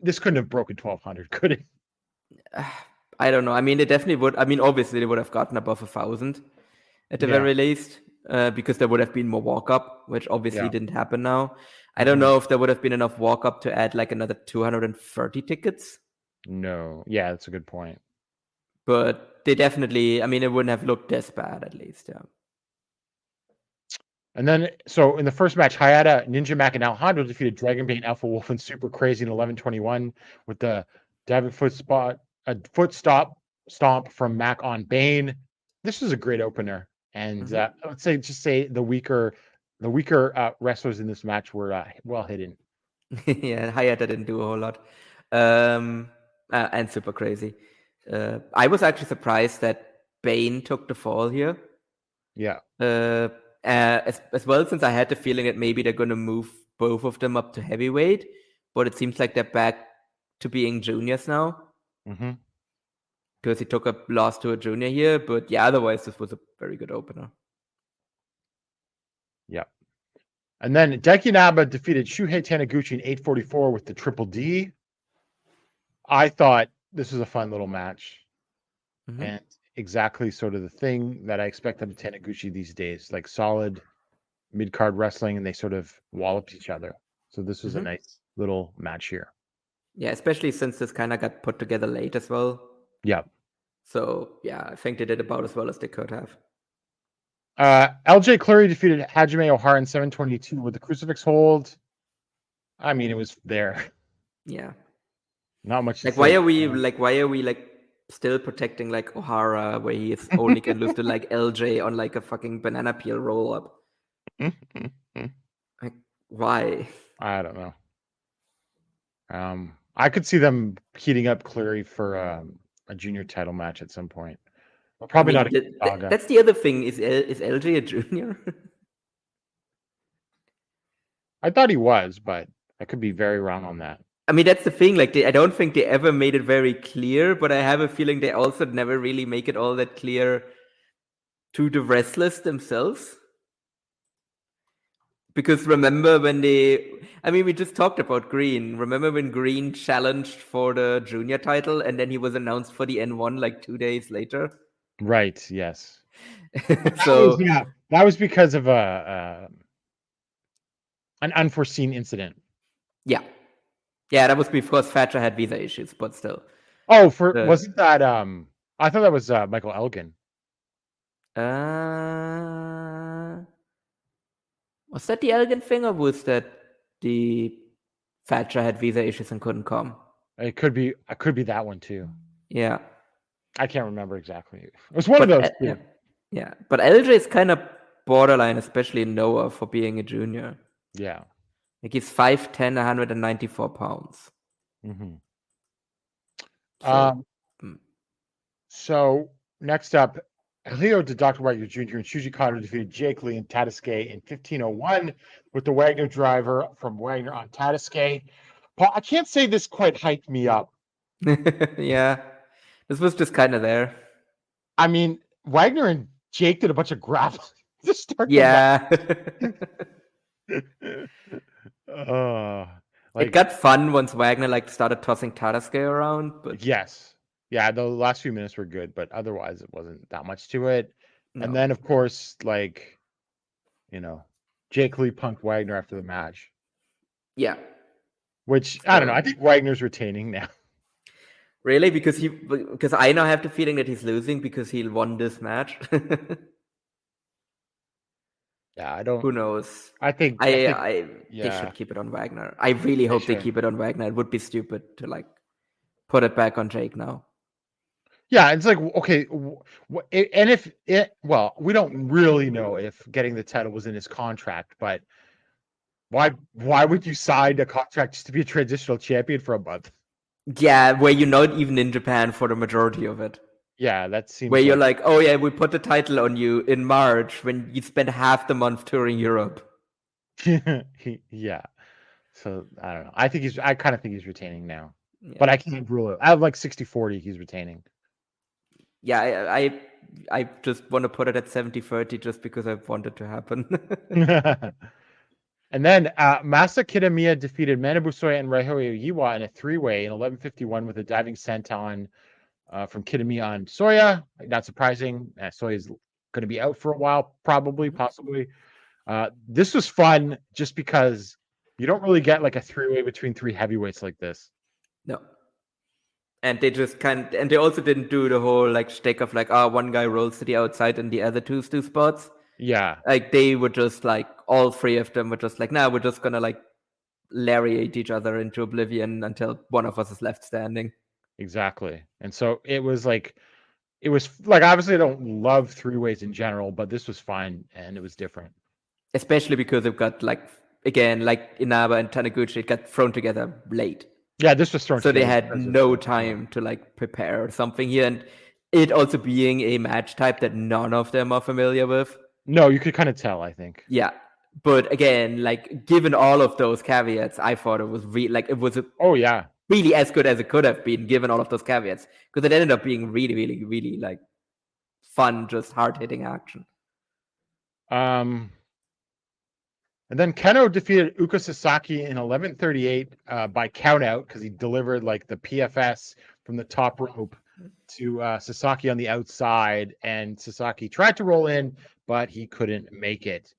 this couldn't have broken 1,200, could it? I don't know. I mean, they definitely would. I mean, obviously, they would have gotten above 1,000 at the very least, because there would have been more walk-up, which obviously didn't happen now. I don't know if there would have been enough walk-up to add like another 230 tickets. No. Yeah, that's a good point. But they definitely, I mean, it wouldn't have looked this bad at least, yeah. And then, so in the first match, Hayata, Ninja Mac, and Alejandro defeated Dragonbane, Alpha Wolf, and Super Crazy in 11:21 with the diving foot stomp from Mac on Bane. This was a great opener, and let's say the weaker wrestlers in this match were well hidden. Yeah, Hayata didn't do a whole lot, and Super Crazy. I was actually surprised that Bane took the fall here. Yeah. As well, since I had the feeling that maybe they're going to move both of them up to heavyweight, but it seems like they're back to being juniors now. Because he took a loss to a junior here, but yeah, otherwise this was a very good opener. Yeah. And then Daikinaba defeated Shuhei Taniguchi in 8:44 with the Triple D. I thought this was a fun little match. And exactly sort of the thing that I expect out of Taniguchi these days, like solid mid-card wrestling, and they sort of walloped each other. So this was a nice little match here. Yeah, especially since this kind of got put together late as well. Yeah. So yeah, I think they did about as well as they could have. LJ Clury defeated Hajime Ohara in 7:22 with the crucifix hold. I mean, it was there. Yeah. Not much. Like, why are we still protecting like Ohara, where he is only can lose to like LJ on like a fucking banana peel roll up? Like, why? I don't know. I could see them heating up Cleary for a junior title match at some point. Well, probably not. That's the other thing. Is LJ a junior? I thought he was, but I could be very wrong on that. I mean, that's the thing. Like, I don't think they ever made it very clear, but I have a feeling they also never really make it all that clear to the wrestlers themselves. Because remember when we just talked about Green. Remember when Green challenged for the junior title and then he was announced for the N1 like 2 days later? Right, yes. That was because of an unforeseen incident. Yeah. Yeah, that was because Thatcher had visa issues, but still. Oh, wasn't that I thought that was Michael Elgin. Was that the Elgin thing, or was that the Thatcher had visa issues and couldn't come? It could be that one too. Yeah. I can't remember exactly. It was one of those. Yeah. But LJ is kind of borderline, especially in Noah, for being a junior. Yeah. Like he's 5'10", 194 pounds. So next up, Elio to Dr. Wagner Jr. and Shuji Kato defeated Jake Lee and Tadasuke in 15:01 with the Wagner driver from Wagner on Tadasuke. Paul, I can't say this quite hyped me up. Yeah. This was just kind of there. I mean, Wagner and Jake did a bunch of grappling. to start the Yeah. It got fun once Wagner started tossing Tadasuke around, but yes. Yeah, the last few minutes were good, but otherwise it wasn't that much to it. no. And then of course, Jake Lee punked Wagner after the match. Yeah. Which I don't know. I think Wagner's retaining now. Really? Because I now have the feeling that he's losing because he won this match. Yeah, I don't. Who knows? I think they yeah. should keep it on Wagner. I really hope they keep it on Wagner. It would be stupid to put it back on Jake now. Yeah, it's like, okay, and if it, well, we don't really know if getting the title was in his contract, but why would you sign a contract just to be a transitional champion for a month? Yeah, where you're not even in Japan for the majority of it. Yeah, that seems where you're like, oh yeah, we put the title on you in March when you spent half the month touring Europe. Yeah. So I don't know. I kind of think he's retaining now. Yeah. But I can't rule it. I have 60-40 he's retaining. Yeah, I just want to put it at 70-30 just because I want it to happen. And then Masa Kitamiya defeated Manabu Soya and Raihoya Yiwa in a 3-way in 11:51 with a diving senton from Kitamiya on Soya. Not surprising. Soya is going to be out for a while, possibly. This was fun just because you don't really get a 3-way between 3 heavyweights like this. No. And they just and they also didn't do the whole shtick of one guy rolls to the outside and the other two spots. Yeah. They were just all 3 of them were just nah, we're just gonna lariat each other into oblivion until one of us is left standing. Exactly. And so it was obviously I don't love 3-ways in general, but this was fine and it was different. Especially because it got again, Inaba and Taniguchi, it got thrown together late. Yeah, this was thrown so together. They had no time to prepare something here, and it also being a match type that none of them are familiar with. No, you could kind of tell, I think. Yeah. But again, given all of those caveats, I thought it was it was oh yeah, really as good as it could have been given all of those caveats, because it ended up being really, really, really fun, just hard-hitting action. And then Keno defeated Uka Sasaki in 11:38 by countout because he delivered the PFS from the top rope to Sasaki on the outside, and Sasaki tried to roll in, but he couldn't make it.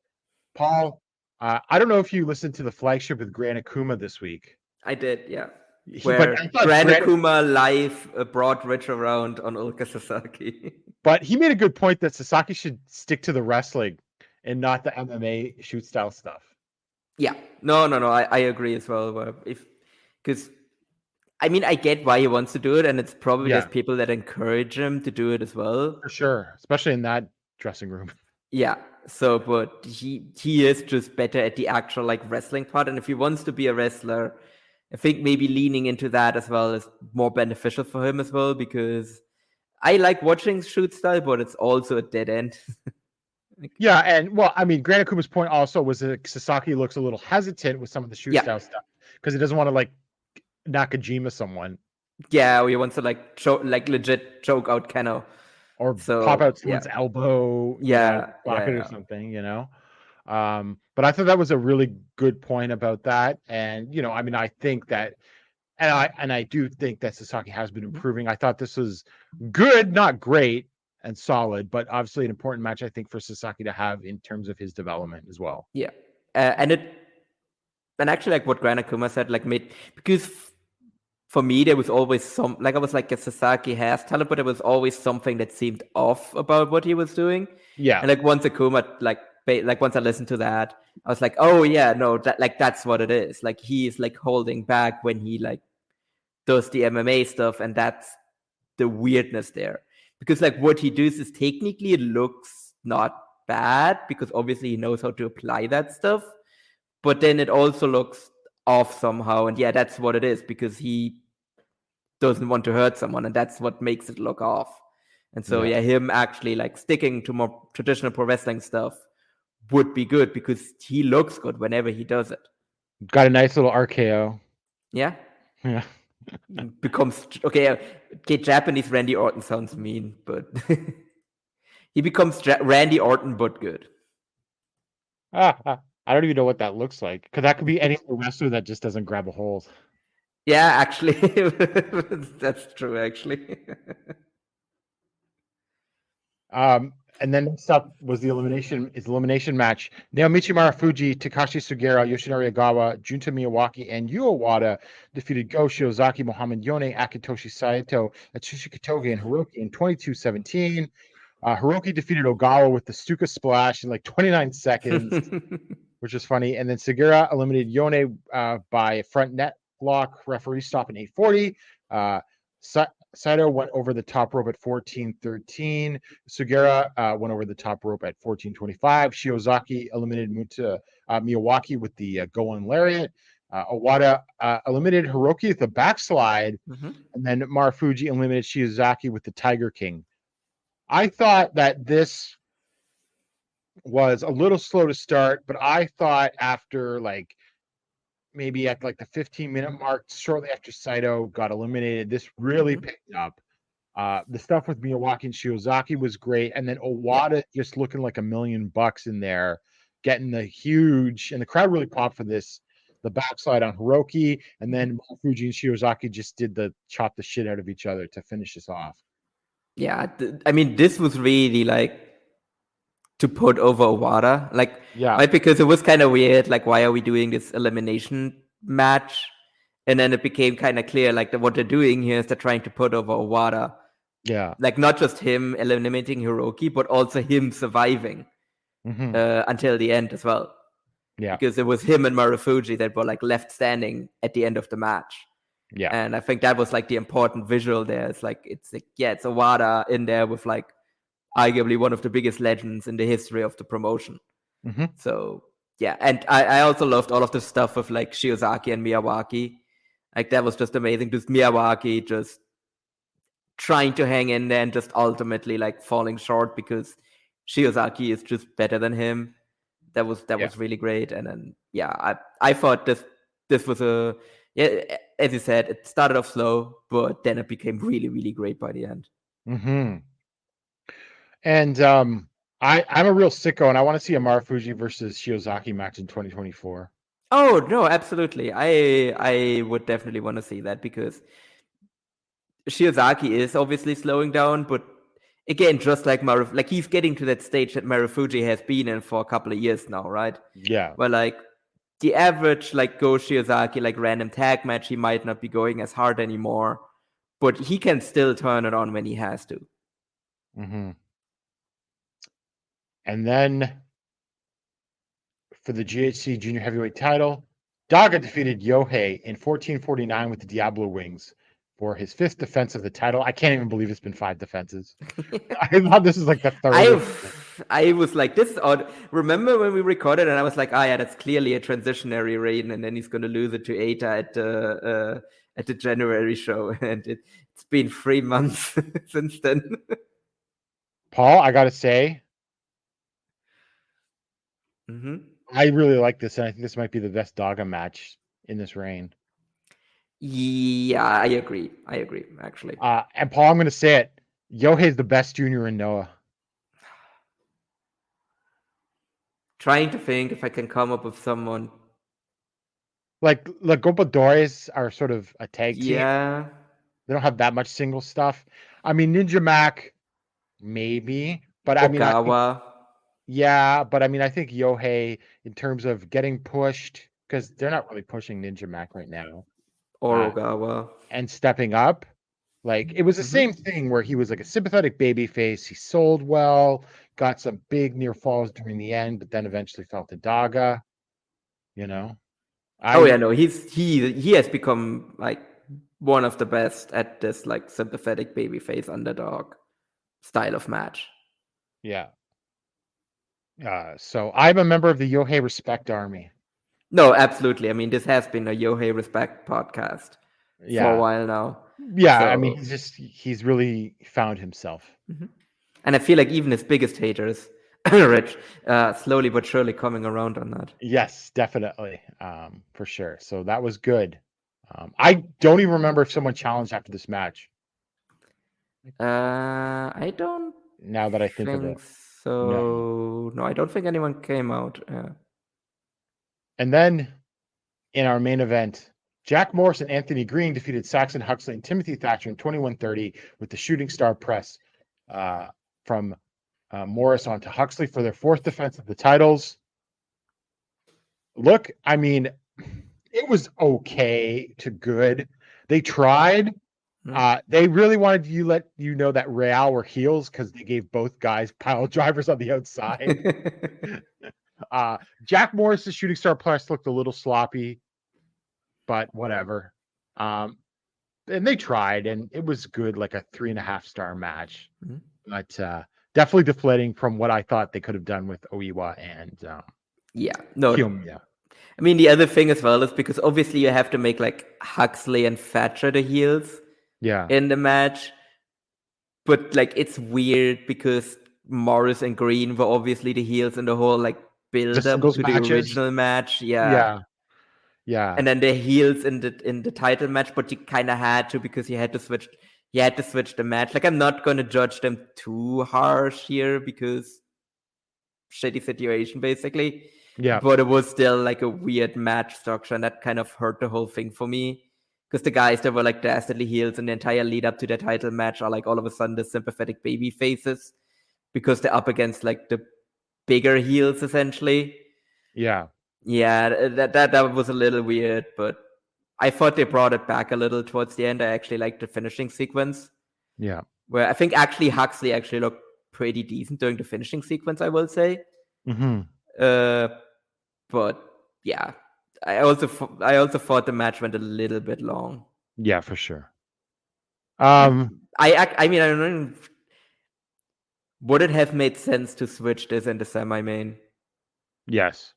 Paul, I don't know if you listened to the flagship with Gran Akuma this week. I did, yeah. Where Gran Akuma live brought Rich around on Uka Sasaki. But he made a good point that Sasaki should stick to the wrestling and not the MMA shoot style stuff. Yeah, no, I agree as well. Because I get why he wants to do it, and it's probably there's people that encourage him to do it as well. For sure, especially in that dressing room. Yeah. So, but he is just better at the actual wrestling part, and if he wants to be a wrestler, I think maybe leaning into that as well is more beneficial for him as well, because I like watching shoot style, but it's also a dead end. Yeah, and Gran Akuma's point also was that Sasaki looks a little hesitant with some of the shoot style stuff because he doesn't want to Nakajima someone. Yeah, or he wants to legit choke out Keno. Or pop out someone's elbow, pocket or something, But I thought that was a really good point about that. And, I think that, and I do think that Sasaki has been improving. I thought this was good, not great and solid, but obviously an important match, I think, for Sasaki to have in terms of his development as well. Yeah. And actually, what Gran Akuma said, because for me, there was always some, I was a Sasaki has talent, but there was always something that seemed off about what he was doing. Yeah. And once Akuma, once I listened to that, I was oh yeah, no, that that's what it is. He's holding back when he does the MMA stuff, and that's the weirdness there. Because what he does is technically it looks not bad, because obviously he knows how to apply that stuff. But then it also looks off somehow, and yeah, that's what it is, because he doesn't want to hurt someone, and that's what makes it look off. And so him actually sticking to more traditional pro wrestling stuff would be good, because he looks good whenever he does it. Got a nice little RKO. Yeah. Yeah. Becomes okay. Japanese Randy Orton sounds mean, but he becomes Randy Orton, but good. I don't even know what that looks like. Because that could be any wrestler that just doesn't grab a hold. Yeah, actually, that's true. Actually, And then next up was the elimination match. Naomichi Marufuji, Takashi Sugiura, Yoshinari Ogawa, Junta Miyawaki, and Yu Owada defeated Go Shiozaki, Mohamed Yone, Akitoshi Saito, Atsushi Katoge, and Hiroki in 22-17. Hiroki defeated Ogawa with the Stuka Splash in like 29 seconds, which is funny. And then Sugiura eliminated Yone by front net block, referee stop in 8:40. Saito went over the top rope at 14:13. Sugiura went over the top rope at 14:25. Shiozaki eliminated Miyawaki with the go-on lariat. Owada eliminated Hiroki with the backslide. And then Marufuji eliminated Shiozaki with the Tiger King. I thought that this was a little slow to start, but I thought after like maybe at like the 15-minute mark, shortly after Saito got eliminated, this really picked up. The stuff with Miyawaki and Shiozaki was great, and then Owada just looking like $1 million in there, getting the huge, and the crowd really popped for this. The backslide on Hiroki, and then Fuji and Shiozaki just did the chop the shit out of each other to finish this off. Yeah, I mean, this was really like to put over Owada, like, right? Because it was kind of weird. Like, why are we doing this elimination match? And then it became kind of clear, like, what they're doing here is they're trying to put over Owada. Yeah, like not just him eliminating Hiroki, but also him surviving until the end as well. Yeah, because it was him and Marufuji that were like left standing at the end of the match. Yeah, and I think that was like the important visual there. It's like it's Owada in there with like arguably one of the biggest legends in the history of the promotion. So yeah, and I also loved all of the stuff with like Shiozaki and Miyawaki. Like that was just amazing. Just Miyawaki just trying to hang in there and just ultimately like falling short because Shiozaki is just better than him. That was really great. And then I thought this was as you said, it started off slow, but then it became really, really great by the end. And I'm a real sicko, and I want to see a Marufuji versus Shiozaki match in 2024. Oh no, absolutely. I would definitely want to see that because Shiozaki is obviously slowing down, but again, just like like he's getting to that stage that Marufuji has been in for a couple of years now, right? Yeah. Where like the average like Go Shiozaki like random tag match, he might not be going as hard anymore, but he can still turn it on when he has to. And then for the GHC Junior Heavyweight title, Daga defeated Yohei in 14:49 with the Diablo Wings for his 5th defense of the title. I can't even believe it's been 5 defenses. I thought this is like the 3rd. I was like, this is odd. Remember when we recorded and I was like, that's clearly a transitionary reign, and then he's going to lose it to Eita at the January show, and it's been 3 months since then. Paul, I gotta say, I really like this, and I think this might be the best Daga match in this reign. Yeah, I agree, actually. And Paul, I'm going to say it. Yohei's the best junior in Noah. Trying to think if I can come up with someone. Like Gopadores are sort of a tag team. Yeah. They don't have that much single stuff. I mean, Ninja Mac, maybe. But Ogawa. But I mean, I think Yohei, in terms of getting pushed, because they're not really pushing Ninja Mac right now. Or Ogawa. And stepping up. Like, it was the same thing where he was like a sympathetic babyface. He sold well, got some big near falls during the end, but then eventually fell to Daga. You know? He has become like one of the best at this like sympathetic babyface underdog style of match. Yeah. So I'm a member of the Yohei Respect Army. No, absolutely. I mean, this has been a Yohei Respect podcast for a while now. Yeah, so, I mean, he's really found himself. And I feel like even his biggest haters, Rich, slowly but surely coming around on that. Yes, definitely. For sure. So that was good. I don't even remember if someone challenged after this match. I don't. Now that I think of it. So no, I don't think anyone came out. And then in our main event, Jack Morris and Anthony Green defeated Saxon Huxley and Timothy Thatcher in 21-30 with the shooting star press from Morris onto Huxley for their fourth defense of the titles. Look, I mean, it was okay to good. They tried. They really wanted you let you know that Real were heels because they gave both guys pile drivers on the outside. Jack Morris's shooting star press looked a little sloppy, but whatever. And they tried, and it was good, like a 3.5-star match. But definitely deflating from what I thought they could have done with Oiwa and Kiyomiya. I mean, the other thing as well is because obviously you have to make like Huxley and Thatcher the heels in the match. But like it's weird because Morris and Green were obviously the heels in the whole like build up to the original match. Yeah. And then the heels in the title match, but you kind of had to because you had to switch the match. Like I'm not going to judge them too harsh here because shitty situation basically. Yeah. But it was still like a weird match structure, and that kind of hurt the whole thing for me. Because the guys that were like dastardly heels in the entire lead up to their title match are like all of a sudden the sympathetic baby faces because they're up against like the bigger heels essentially. Yeah, that was a little weird, but I thought they brought it back a little towards the end. I actually liked the finishing sequence. Yeah. Where I think actually Huxley actually looked pretty decent during the finishing sequence, I will say. But yeah, I also thought the match went a little bit long. Yeah, for sure. I mean, I don't know. Would it have made sense to switch this into semi-main? Yes.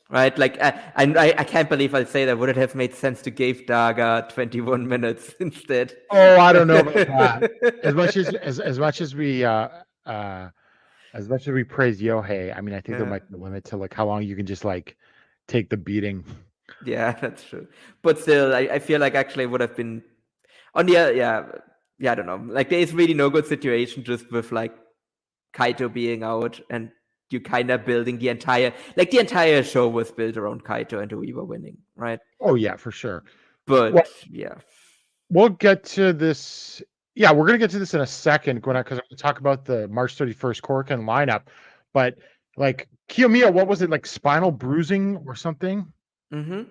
Right, like I can't believe I'll say that. Would it have made sense to give Daga 21 minutes instead? Oh, I don't know about that. As much as we praise Yohei, I mean, I think there might be a limit to like how long you can just like take the beating. Yeah, that's true. But still, I feel like actually it would have been on the I don't know. Like there is really no good situation just with like Kaito being out and you kind of building the entire show was built around Kaito and we were winning, right? Oh yeah, for sure. But we'll get to this. Yeah, we're gonna get to this in a second, because I'm going to talk about the March 31st Korakuen lineup. But like Kiyomiya, what was it, like spinal bruising or something? And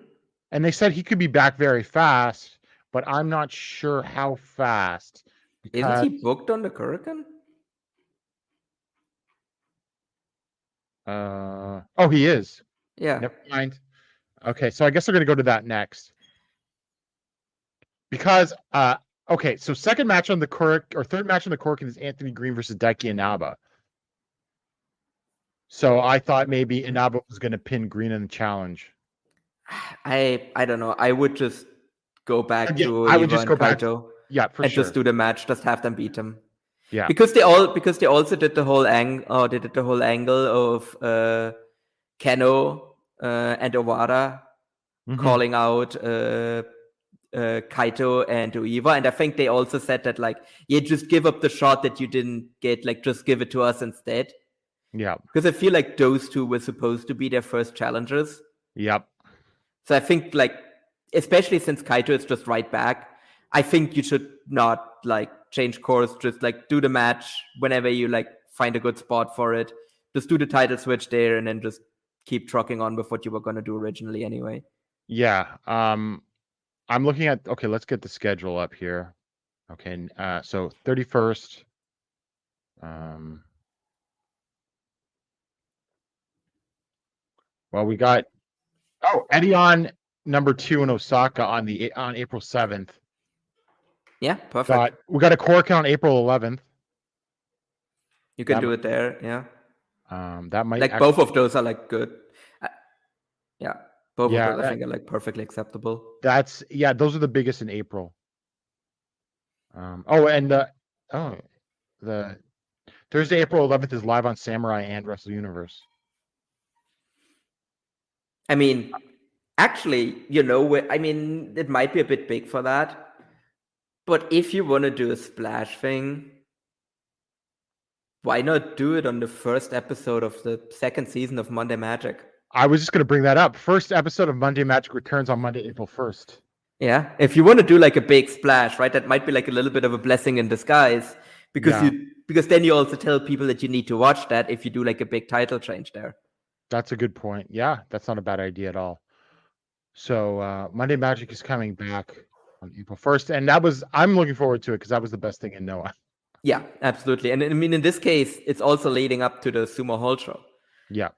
they said he could be back very fast, but I'm not sure how fast. Isn't he booked on the Korakuen? He is. Yeah. Never mind. Okay, so I guess we're gonna go to that next. Because so second match on the third match on the Korakuen is Anthony Green versus Daiki Inaba. So I thought maybe Inaba was gonna pin Green in the challenge. I don't know. I would just go back to Kaito. Yeah, for and sure. Just do the match. Just have them beat him. Yeah, because they also did the whole angle. They did the whole angle of Keno and Owada calling out Kaito and Uiva, and I think they also said that like, just give up the shot that you didn't get. Like, just give it to us instead. Yeah, because I feel like those two were supposed to be their first challengers. Yep. So I think like, especially since Kaito is just right back, I think you should not like change course. Just like do the match whenever you like find a good spot for it. Just do the title switch there, and then just keep trucking on with what you were going to do originally anyway. Yeah. I'm looking at. Okay, let's get the schedule up here. Okay. So 31st. Well, we got Edion number 2 in Osaka on April 7th. Yeah, perfect. We got a Korakuen on April 11th. You can do it there, yeah. That might like both of those are like good. Both of those I think are like perfectly acceptable. Those are the biggest in April. The Thursday, April 11th is live on Samurai and Wrestle Universe. I mean, actually, it might be a bit big for that. But if you want to do a splash thing, Why not do it on the first episode of the second season of Monday Magic? I was just going to bring that up. First episode of Monday Magic returns on Monday, April 1st. Yeah, if you want to do like a big splash, right? That might be like a little bit of a blessing in disguise because then you also tell people that you need to watch that if you do like a big title change there. That's a good point. Yeah, that's not a bad idea at all. So Monday Magic is coming back on April 1st, and I'm looking forward to it because that was the best thing in Noah. Yeah, absolutely. And I mean, in this case, it's also leading up to the Sumo Hall show. Yeah.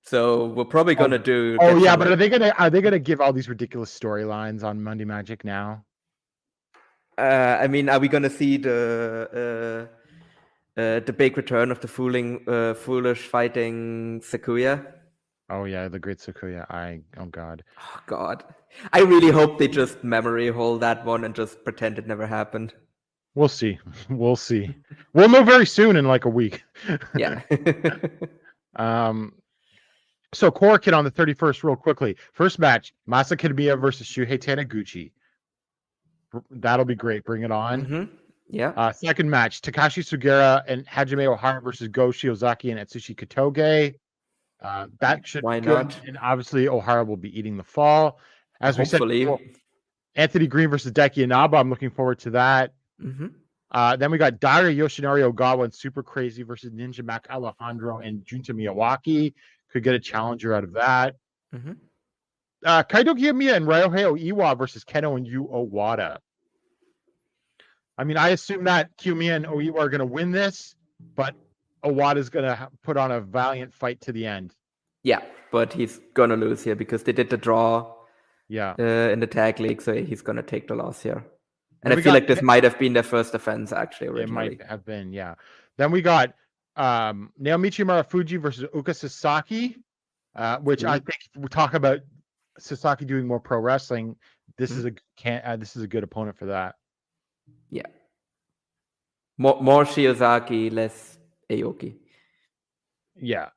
So we're probably gonna do. Oh yeah, but are they gonna give all these ridiculous storylines on Monday Magic now? I mean, are we gonna see the big return of the foolish fighting Sakuya? Oh yeah, the great Sakuya. Oh god. Oh god. I really hope they just memory hole that one and just pretend it never happened. We'll see. We'll see. We'll know very soon in like a week. Yeah. So Korakuen on the 31st, real quickly. First match, Masa Kitamiya versus Shuhei Taniguchi. That'll be great. Bring it on. Mm-hmm. Yeah. Second match, Takashi Sugiura and Hajime Ohara versus Go Shiozaki and Atsushi Katoge. That should Why be good. not? And obviously Ohara will be eating the fall. As Hopefully. we said, Anthony Green versus Daiki Inaba. I'm looking forward to that. Mm-hmm. Then we got Daira Yoshinari Ogawa and Super Crazy versus Ninja Mac Alejandro and Junta Miyawaki. Could get a challenger out of that. Mm-hmm. Kaido Kiyomiya and Ryohei Oiwa versus Keno and Yu Owada. I mean, I assume that Kiyomiya and Oiwa are going to win this, but Owada's going to put on a valiant fight to the end. Yeah, but he's going to lose here because they did the draw in the tag league, so he's going to take the loss here. And I feel like this might have been their first offense, actually, originally. It might have been, yeah. Then we got Naomichi Marufuji versus Uka Sasaki, which I think we talk about Sasaki doing more pro wrestling. This is a good opponent for that. Yeah. More Shiozaki, less Aoki. Yeah.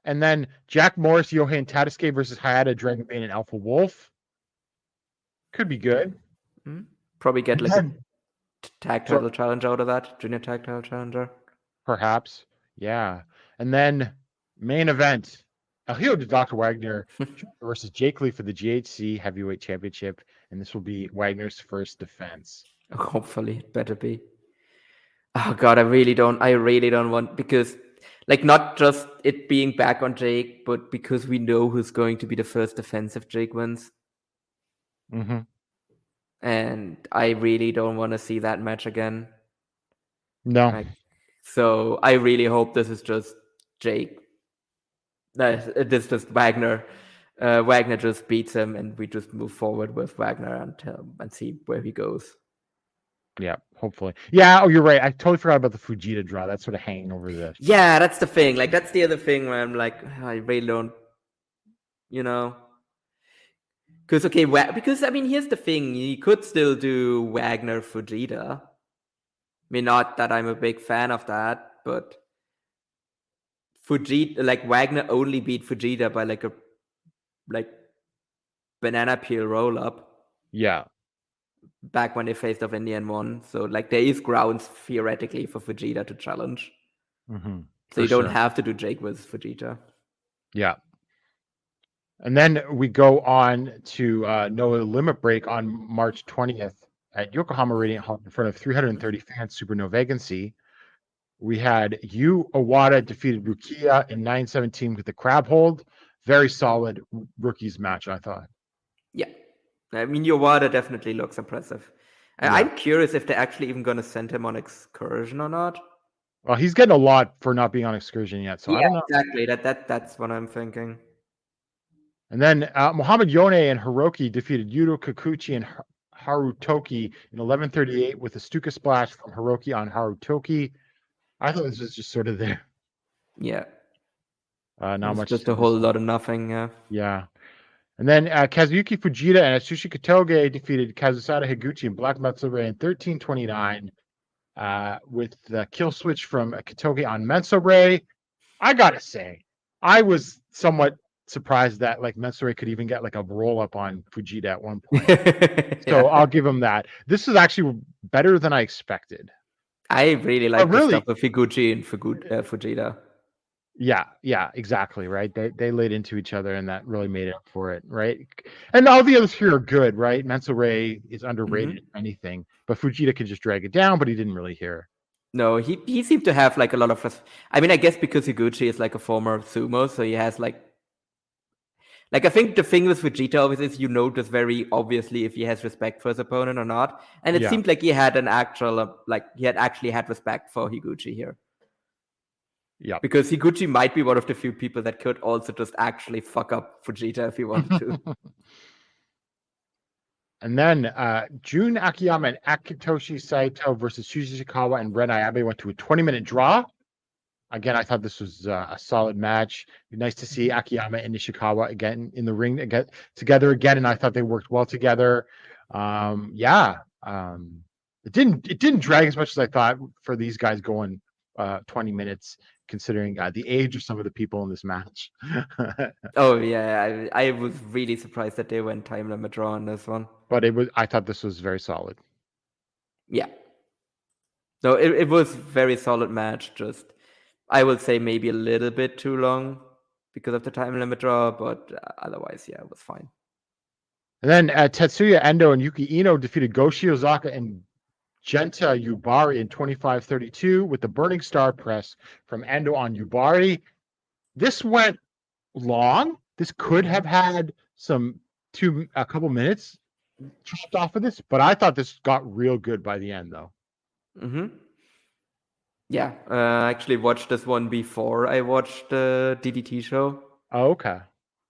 And then Jack Morris, Yohei Tadasuke versus Hayata, Dragonbane, and Alpha Wolf. Could be good. Mm-hmm. Probably get like a tag title challenge out of that. Junior tag title challenger. Perhaps. Yeah. And then main event. El Hijo de Dr. Wagner versus Jake Lee for the GHC Heavyweight Championship. And this will be Wagner's first defense. Hopefully, it better be. Oh god, I really don't want, because like not just it being back on Jake, but because we know who's going to be the first defense if Jake wins. Mm-hmm. And I really don't want to see that match again. No. So I really hope this is just Jake. This is just Wagner. Wagner just beats him, and we just move forward with Wagner and see where he goes. Yeah, hopefully. Yeah, you're right. I totally forgot about the Fujita draw. That's sort of hanging over this. Yeah, that's the thing. Like, that's the other thing where I'm like, I really don't, Because, I mean, here's the thing. You could still do Wagner Fujita. I mean, not that I'm a big fan of that, but Fujita, like, Wagner only beat Fujita by like a banana peel roll up. Yeah. Back when they faced off in the N1. So, like, there is grounds theoretically for Fujita to challenge. Mm-hmm. So you don't have to do Jake versus Fujita. Yeah. And then we go on to No Limit Break on March 20th at Yokohama Radiant Hall in front of 330 fans, Super No Vacancy. We had Yu Owada defeated Rukia in 9-17 with the crab hold. Very solid rookies match, I thought. Yeah. I mean, Owada definitely looks impressive. Yeah. I'm curious if they're actually even going to send him on excursion or not. Well, he's getting a lot for not being on excursion yet, so I don't know. Exactly. That's what I'm thinking. And then Muhammad Yone and Hiroki defeated Yuto Kikuchi and Harutoki in 11:38 with a Stuka splash from Hiroki on Harutoki. I thought this was just sort of there. Yeah. Not much. Just a whole lot of nothing. Yeah. Yeah. And then Kazuyuki Fujita and Atsushi Katoge defeated Kazusada Higuchi and Black Metsubre in 13:29 with the kill switch from Katoge on Metsubre. I gotta say, I was somewhat surprised that like Metsubre could even get like a roll up on Fujita at one point. So I'll give him that. This is actually better than I expected. I really like the really? stuff with Higuchi and Fujita. Yeah, exactly, right? They laid into each other, and that really made up for it, right? And all the others here are good, right? Menso Ray is underrated if anything, but Fujita could just drag it down, but he didn't really hear. No, he seemed to have like a lot of. I mean, I guess because Higuchi is like a former sumo, so he has like I think the thing with Vegeta always is you notice very obviously if he has respect for his opponent or not, and it seemed like he had an actual he had actually had respect for Higuchi here. Yeah, because Higuchi might be one of the few people that could also just actually fuck up Vegeta if he wanted to. And then Jun Akiyama and Akitoshi Saito versus Shuji Ishikawa and Ren Ayabe went to a 20-minute draw. Again, I thought this was a solid match. Nice to see Akiyama and Ishikawa again in the ring together again, and I thought they worked well together. It didn't drag as much as I thought for these guys going 20 minutes, considering the age of some of the people in this match. Oh yeah, I was really surprised that they went time limit draw on this one. But I thought this was very solid. Yeah. No, it was very solid match. Just I would say maybe a little bit too long because of the time limit draw, but otherwise, yeah, it was fine. And then Tetsuya Endo and Yuki Ino defeated Go Shiozaka and Genta Yubari in 25-32 with the Burning Star press from Endo on Yubari. This went long. This could have had a couple minutes chopped off of this, but I thought this got real good by the end, though. Mm-hmm. Yeah, I actually watched this one before I watched the DDT show. Oh, okay.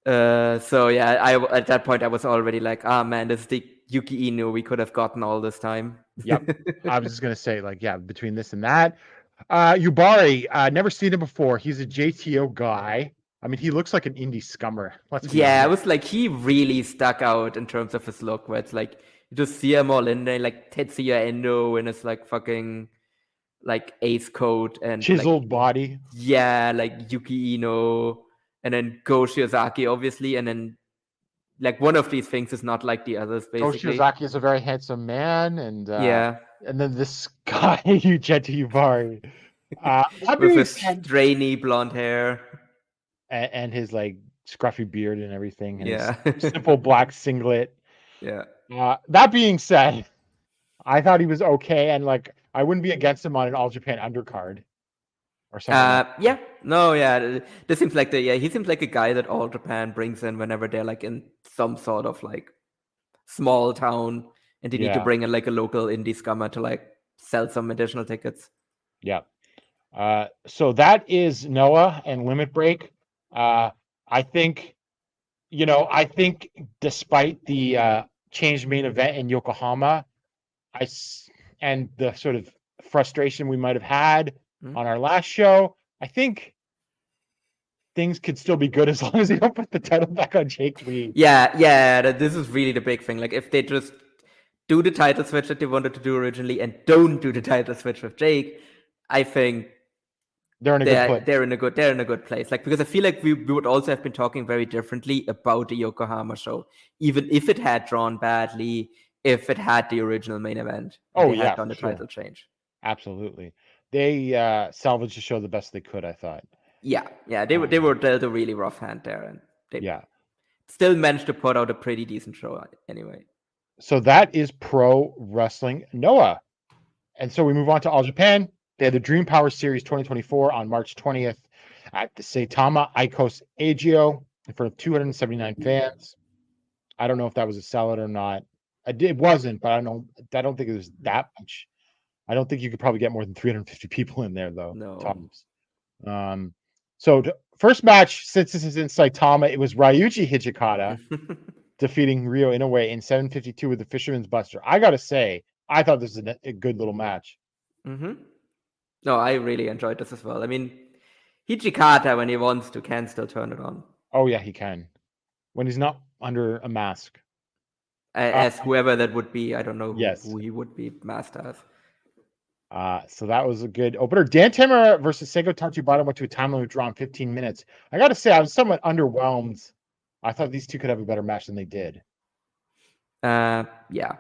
So yeah, at that point I was already like, man, this is the Yuki Ino we could have gotten all this time. Yep. I was just gonna say, between this and that. Yubari, never seen him before. He's a JTO guy. I mean, he looks like an indie scummer. I was like, he really stuck out in terms of his look, where it's like you just see him all in there, like Tetsuya Endo in his like fucking like ace coat and chiseled body. Yeah, like Yuki Ino, and then Go Shiozaki, obviously, and then like one of these things is not like the others, basically. Go Shiozaki is a very handsome man, and and then this guy, Genta Yubari, with his strainy blonde hair. And his like scruffy beard and everything. And his simple black singlet. Yeah. That being said, I thought he was okay, and like I wouldn't be against him on an All Japan undercard or something. This seems like he seems like a guy that All Japan brings in whenever they're like in some sort of like small town and they need to bring in like a local indie scummer to like sell some additional tickets. Yeah. So that is Noah and Limit Break. I think despite the changed main event in Yokohama, and the sort of frustration we might have had on our last show, I think things could still be good as long as they don't put the title back on Jake Lee. Yeah, this is really the big thing. Like if they just do the title switch that they wanted to do originally and don't do the title switch with Jake, I think they're in a good place. Like, because I feel like we would also have been talking very differently about the Yokohama show, even if it had drawn badly, if it had the original main event. Had done the title change. Absolutely. They salvaged the show the best they could, I thought. Yeah, they were dealt a really rough hand there, and they still managed to put out a pretty decent show anyway. So that is Pro Wrestling Noah. And so we move on to All Japan. They had the Dream Power Series 2024 on March 20th at the Saitama Icos Agio in front of 279 fans. I don't know if that was a sellout or not. It wasn't, but I don't think it was that much. I don't think you could probably get more than 350 people in there, though. No. Tops. So first match, since this is in Saitama, it was Ryuji Hijikata defeating Ryo Inoue in 7:52 with the Fisherman's Buster. I got to say, I thought this was a good little match. Mm-hmm. No, I really enjoyed this as well. I mean, Hijikata, when he wants to, can still turn it on. Oh, yeah, he can. When he's not under a mask. As whoever that would be, I don't know who he would be masked as. So that was a good opener. Dan Tamura versus Seigo Tachibana went to a time limit draw in 15 minutes. I got to say, I was somewhat underwhelmed. I thought these two could have a better match than they did. Yeah.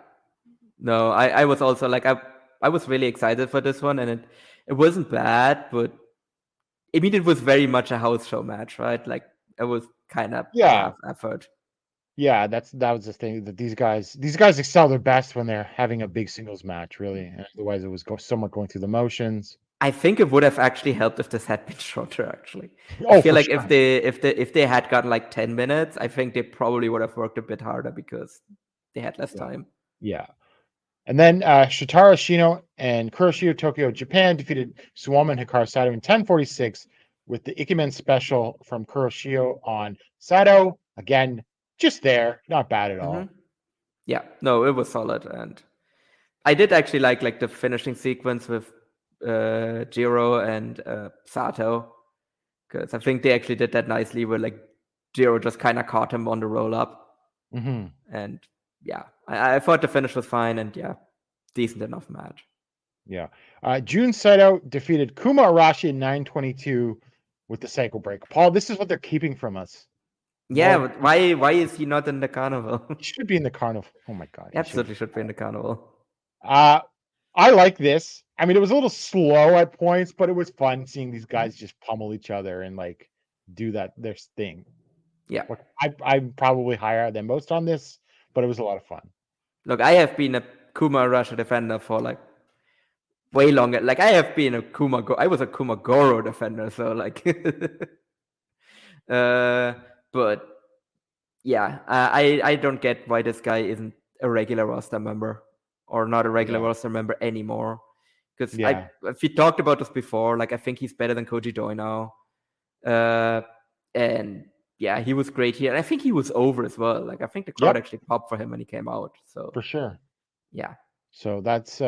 No, I was also like, I was really excited for this one, and it wasn't bad, but I mean, it was very much a house show match, right? Like it was kind of a Yeah. rough effort. Yeah, that was the thing, that these guys excel their best when they're having a big singles match, really. And otherwise, it was somewhat going through the motions. I think it would have actually helped if this had been shorter. Actually, I Oh, feel for like sure. if they had gotten like 10 minutes, I think they probably would have worked a bit harder because they had less time. Yeah. And then Shotaro Ashino and Kuroshio Tokyo Japan defeated Suwama and Hikaru Sato in 10:46 with the Ikemen special from Kuroshio on Sato. Again, just there, not bad at all. Yeah, no, it was solid, and I did actually like the finishing sequence with Jiro and Sato, because I think they actually did that nicely, where like Jiro just kind of caught him on the roll up, and yeah, I thought the finish was fine, and yeah, decent enough match. Yeah. Jun Saito defeated Kuma Arashi in 9:22 with the cycle break. Paul, this is what they're keeping from us. Yeah, but why is he not in the carnival? He should be in the carnival. Oh my god. Absolutely should be in the carnival. I like this. I mean, it was a little slow at points, but it was fun seeing these guys just pummel each other and like do their thing. Yeah. I'm probably higher than most on this, but it was a lot of fun. Look, I have been a Kuma Arashi defender for like way longer. Like I have been I was a Kuma Goro defender, so like but yeah, I don't get why this guy isn't a regular roster member or not a regular roster member anymore. Because if we talked about this before, like I think he's better than Koji Doi now. And yeah, he was great here. And I think he was over as well. Like I think the crowd actually popped for him when he came out. So for sure. Yeah. So that's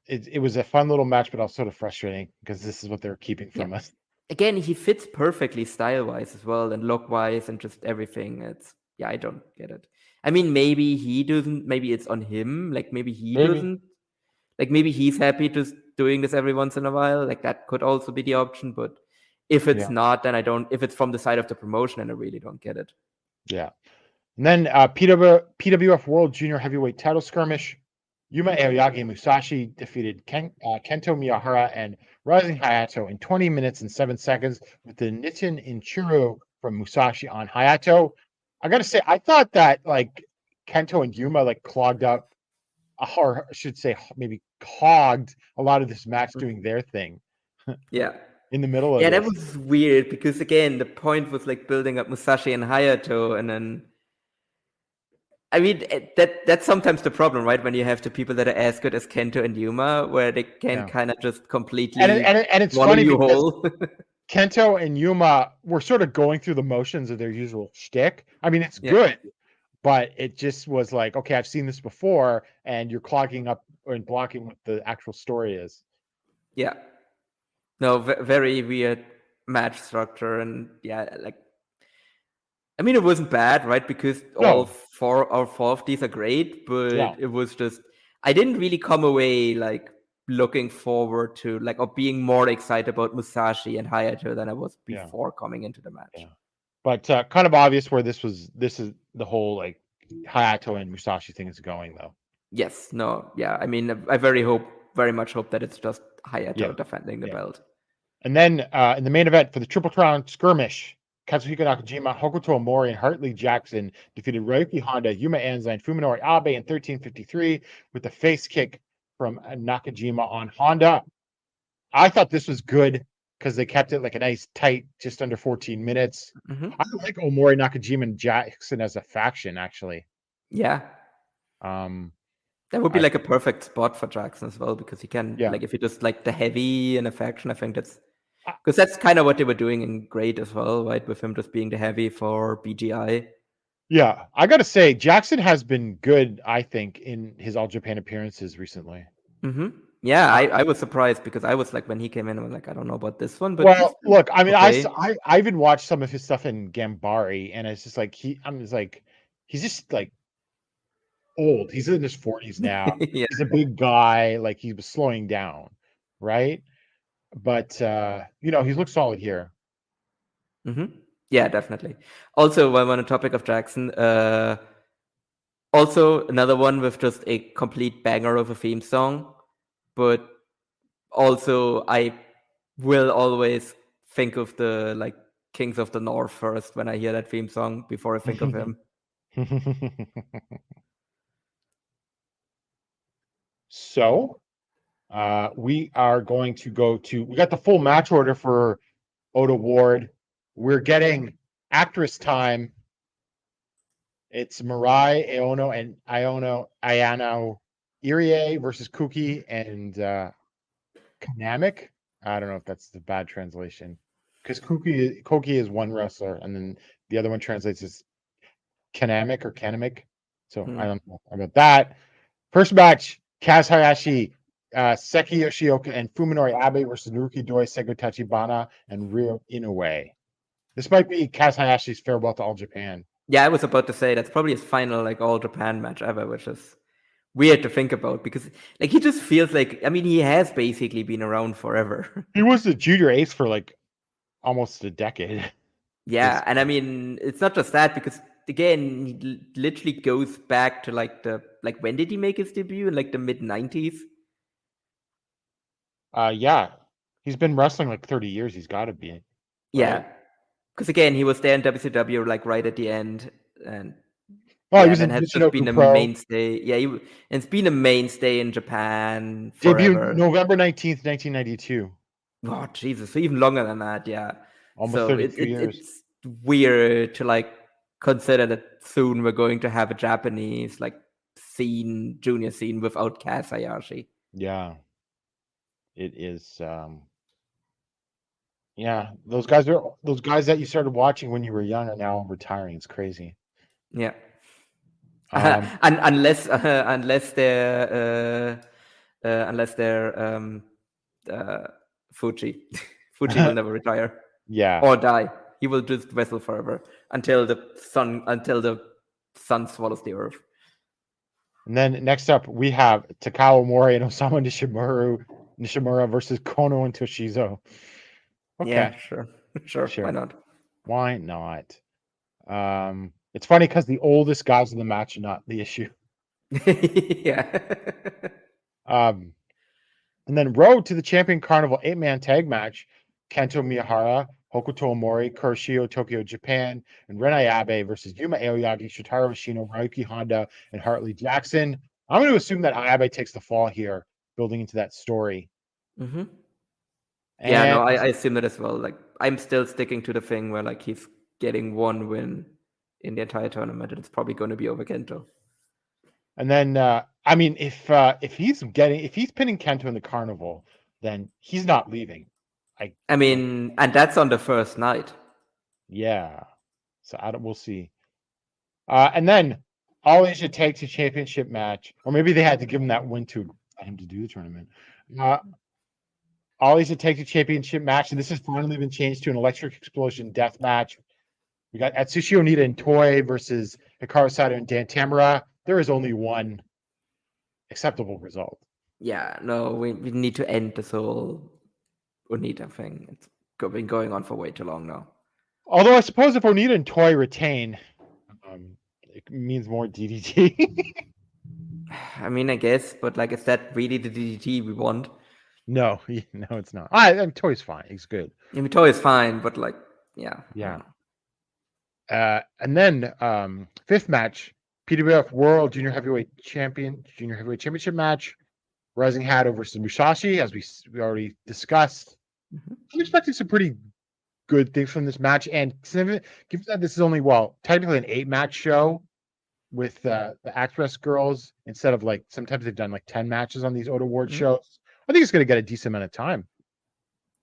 it was a fun little match, but also sort of frustrating because this is what they're keeping from us. Again, he fits perfectly style-wise as well, and look-wise, and just everything. I don't get it. I mean, maybe he doesn't. Maybe it's on him. Like maybe he doesn't. Like maybe he's happy just doing this every once in a while. Like that could also be the option. But if it's not, then I don't. If it's from the side of the promotion, then I really don't get it. Yeah. And then PWF World Junior Heavyweight Title Skirmish. Yuma Aoyagi Musashi defeated Kento Miyahara and Rising Hayato in 20 minutes and 7 seconds with the Nitin Inchiro from Musashi on Hayato. I got to say, I thought that like Kento and Yuma like clogged up, or I should say maybe clogged a lot of this match doing their thing. Yeah. In the middle of that was weird because again, the point was like building up Musashi and Hayato, and then I mean, that's sometimes the problem, right? When you have the people that are as good as Kento and Yuma, where they can kind of just completely and it's funny because whole. Kento and Yuma were sort of going through the motions of their usual shtick. I mean, it's good, but it just was like, okay, I've seen this before, and you're clogging up and blocking what the actual story is. Yeah. No, very weird match structure, and I mean, it wasn't bad, right? Because all four of these are great, but it was just I didn't really come away like looking forward to like or being more excited about Musashi and Hayato than I was before coming into the match. Yeah. But kind of obvious where this is the whole like Hayato and Musashi thing is going though. Yes. No. Yeah. I mean, I very much hope that it's just Hayato defending the belt. And then in the main event for the Triple Crown skirmish, Katsuhiko Nakajima, Hokuto Omori, and Hartley Jackson defeated Ryuki Honda, Yuma Anzai, and Fuminori Abe in 13:53 with a face kick from Nakajima on Honda. I thought this was good because they kept it like a nice tight, just under 14 minutes. Mm-hmm. I like Omori, Nakajima, and Jackson as a faction, actually. Yeah. That would be like a perfect spot for Jackson as well, because he can like if he just like the heavy in a faction, I think that's because that's kind of what they were doing in Great as well, right? With him just being the heavy for BGI. Yeah, I got to say, Jackson has been good, I think, in his All Japan appearances recently. Mm-hmm. Yeah, I was surprised because I was like, when he came in, I was like, I don't know about this one. But look, I mean, okay. I even watched some of his stuff in Gambari, and it's just like he's just like old. He's in his 40s now. He's a big guy. Like he was slowing down, right? But he looks solid here. Mm-hmm. Yeah, definitely. Also, while on the topic of Jackson, Also, another one with just a complete banger of a theme song, but also I will always think of the like Kings of the North first when I hear that theme song before I think of him. So, we are going to we got the full match order for Oda Ward. We're getting actress time. It's Mirai Aono and Ayano Irie versus Kuki and Kanamic. I don't know if that's the bad translation. Because Koki is one wrestler, and then the other one translates as Kanamic or Kanamic. So I don't know about that. First match, Kaz Hayashi, Seki Yoshioka, and Fuminori Abe versus Naruki Doi, Sego Tachibana, and Ryo Inoue. This might be Kaz Hayashi's farewell to All Japan. Yeah, I was about to say that's probably his final like All Japan match ever, which is weird to think about because like he just feels like he has basically been around forever. He was the junior ace for like almost a decade. Yeah, and it's not just that because again he literally goes back to like when did he make his debut in like the mid-90s? Yeah, he's been wrestling like 30 years. He's got to be. Right? Yeah, because again he was there in WCW like right at the end, and he was in has just been a Pro. mainstay. Yeah, it's been a mainstay in Japan forever. Debuted November 19th, 1992. Oh Jesus, so even longer than that. Yeah, almost 32 years. It's weird to like consider that soon we're going to have a Japanese like junior scene without Kaz Hayashi. Yeah, it is. Yeah, those guys that you started watching when you were young are now retiring. It's crazy. Yeah, and unless they're Fuji will never retire. Yeah, or die. He will just wrestle forever until the sun swallows the earth. And then next up we have Takao Mori and Osamu Nishimura versus Kono and Toshizo. Okay. Yeah, sure. Why not? It's funny because the oldest guys in the match are not the issue. Yeah. And then Road to the Champion Carnival 8-man tag match: Kento Miyahara, Hokuto Omori, Kuroshio, Tokyo, Japan, and Renai Abe versus Yuma Aoyagi, Shotaro Ashino, Ryuki Honda, and Hartley Jackson. I'm going to assume that Abe takes the fall here, building into that story. Mm-hmm. Yeah, no, I assume that as well. Like, I'm still sticking to the thing where like he's getting one win in the entire tournament, and it's probably going to be over Kento. And then, if he's pinning Kento in the Carnival, then he's not leaving. And that's on the first night. Yeah, so we'll see. And then All Asia Tag Team Championship match, or maybe they had to give him that win to him to do the tournament. All Asia Tag Team Championship match, and this has finally been changed to an Electric Explosion death match. We got Atsushi Onita and Toei versus Hikaru Sato and Dan Tamura. There is only one acceptable result. Yeah, no, we need to end this whole Onita thing. It's been going on for way too long now. Although I suppose if Onita and Toei retain, it means more DDT. I guess, but like, is that really the DDT we want? No, it's not. Toei's fine. He's good. Toei's fine, but like, yeah. And then fifth match, PWF World Junior Heavyweight Championship match. Rising Hado versus Musashi, as we already discussed. Mm-hmm. I'm expecting some pretty good things from this match, and given that this is only technically an 8-match show with the Actress girls instead of like sometimes they've done like 10 matches on these Oda Award shows. I think it's going to get a decent amount of time.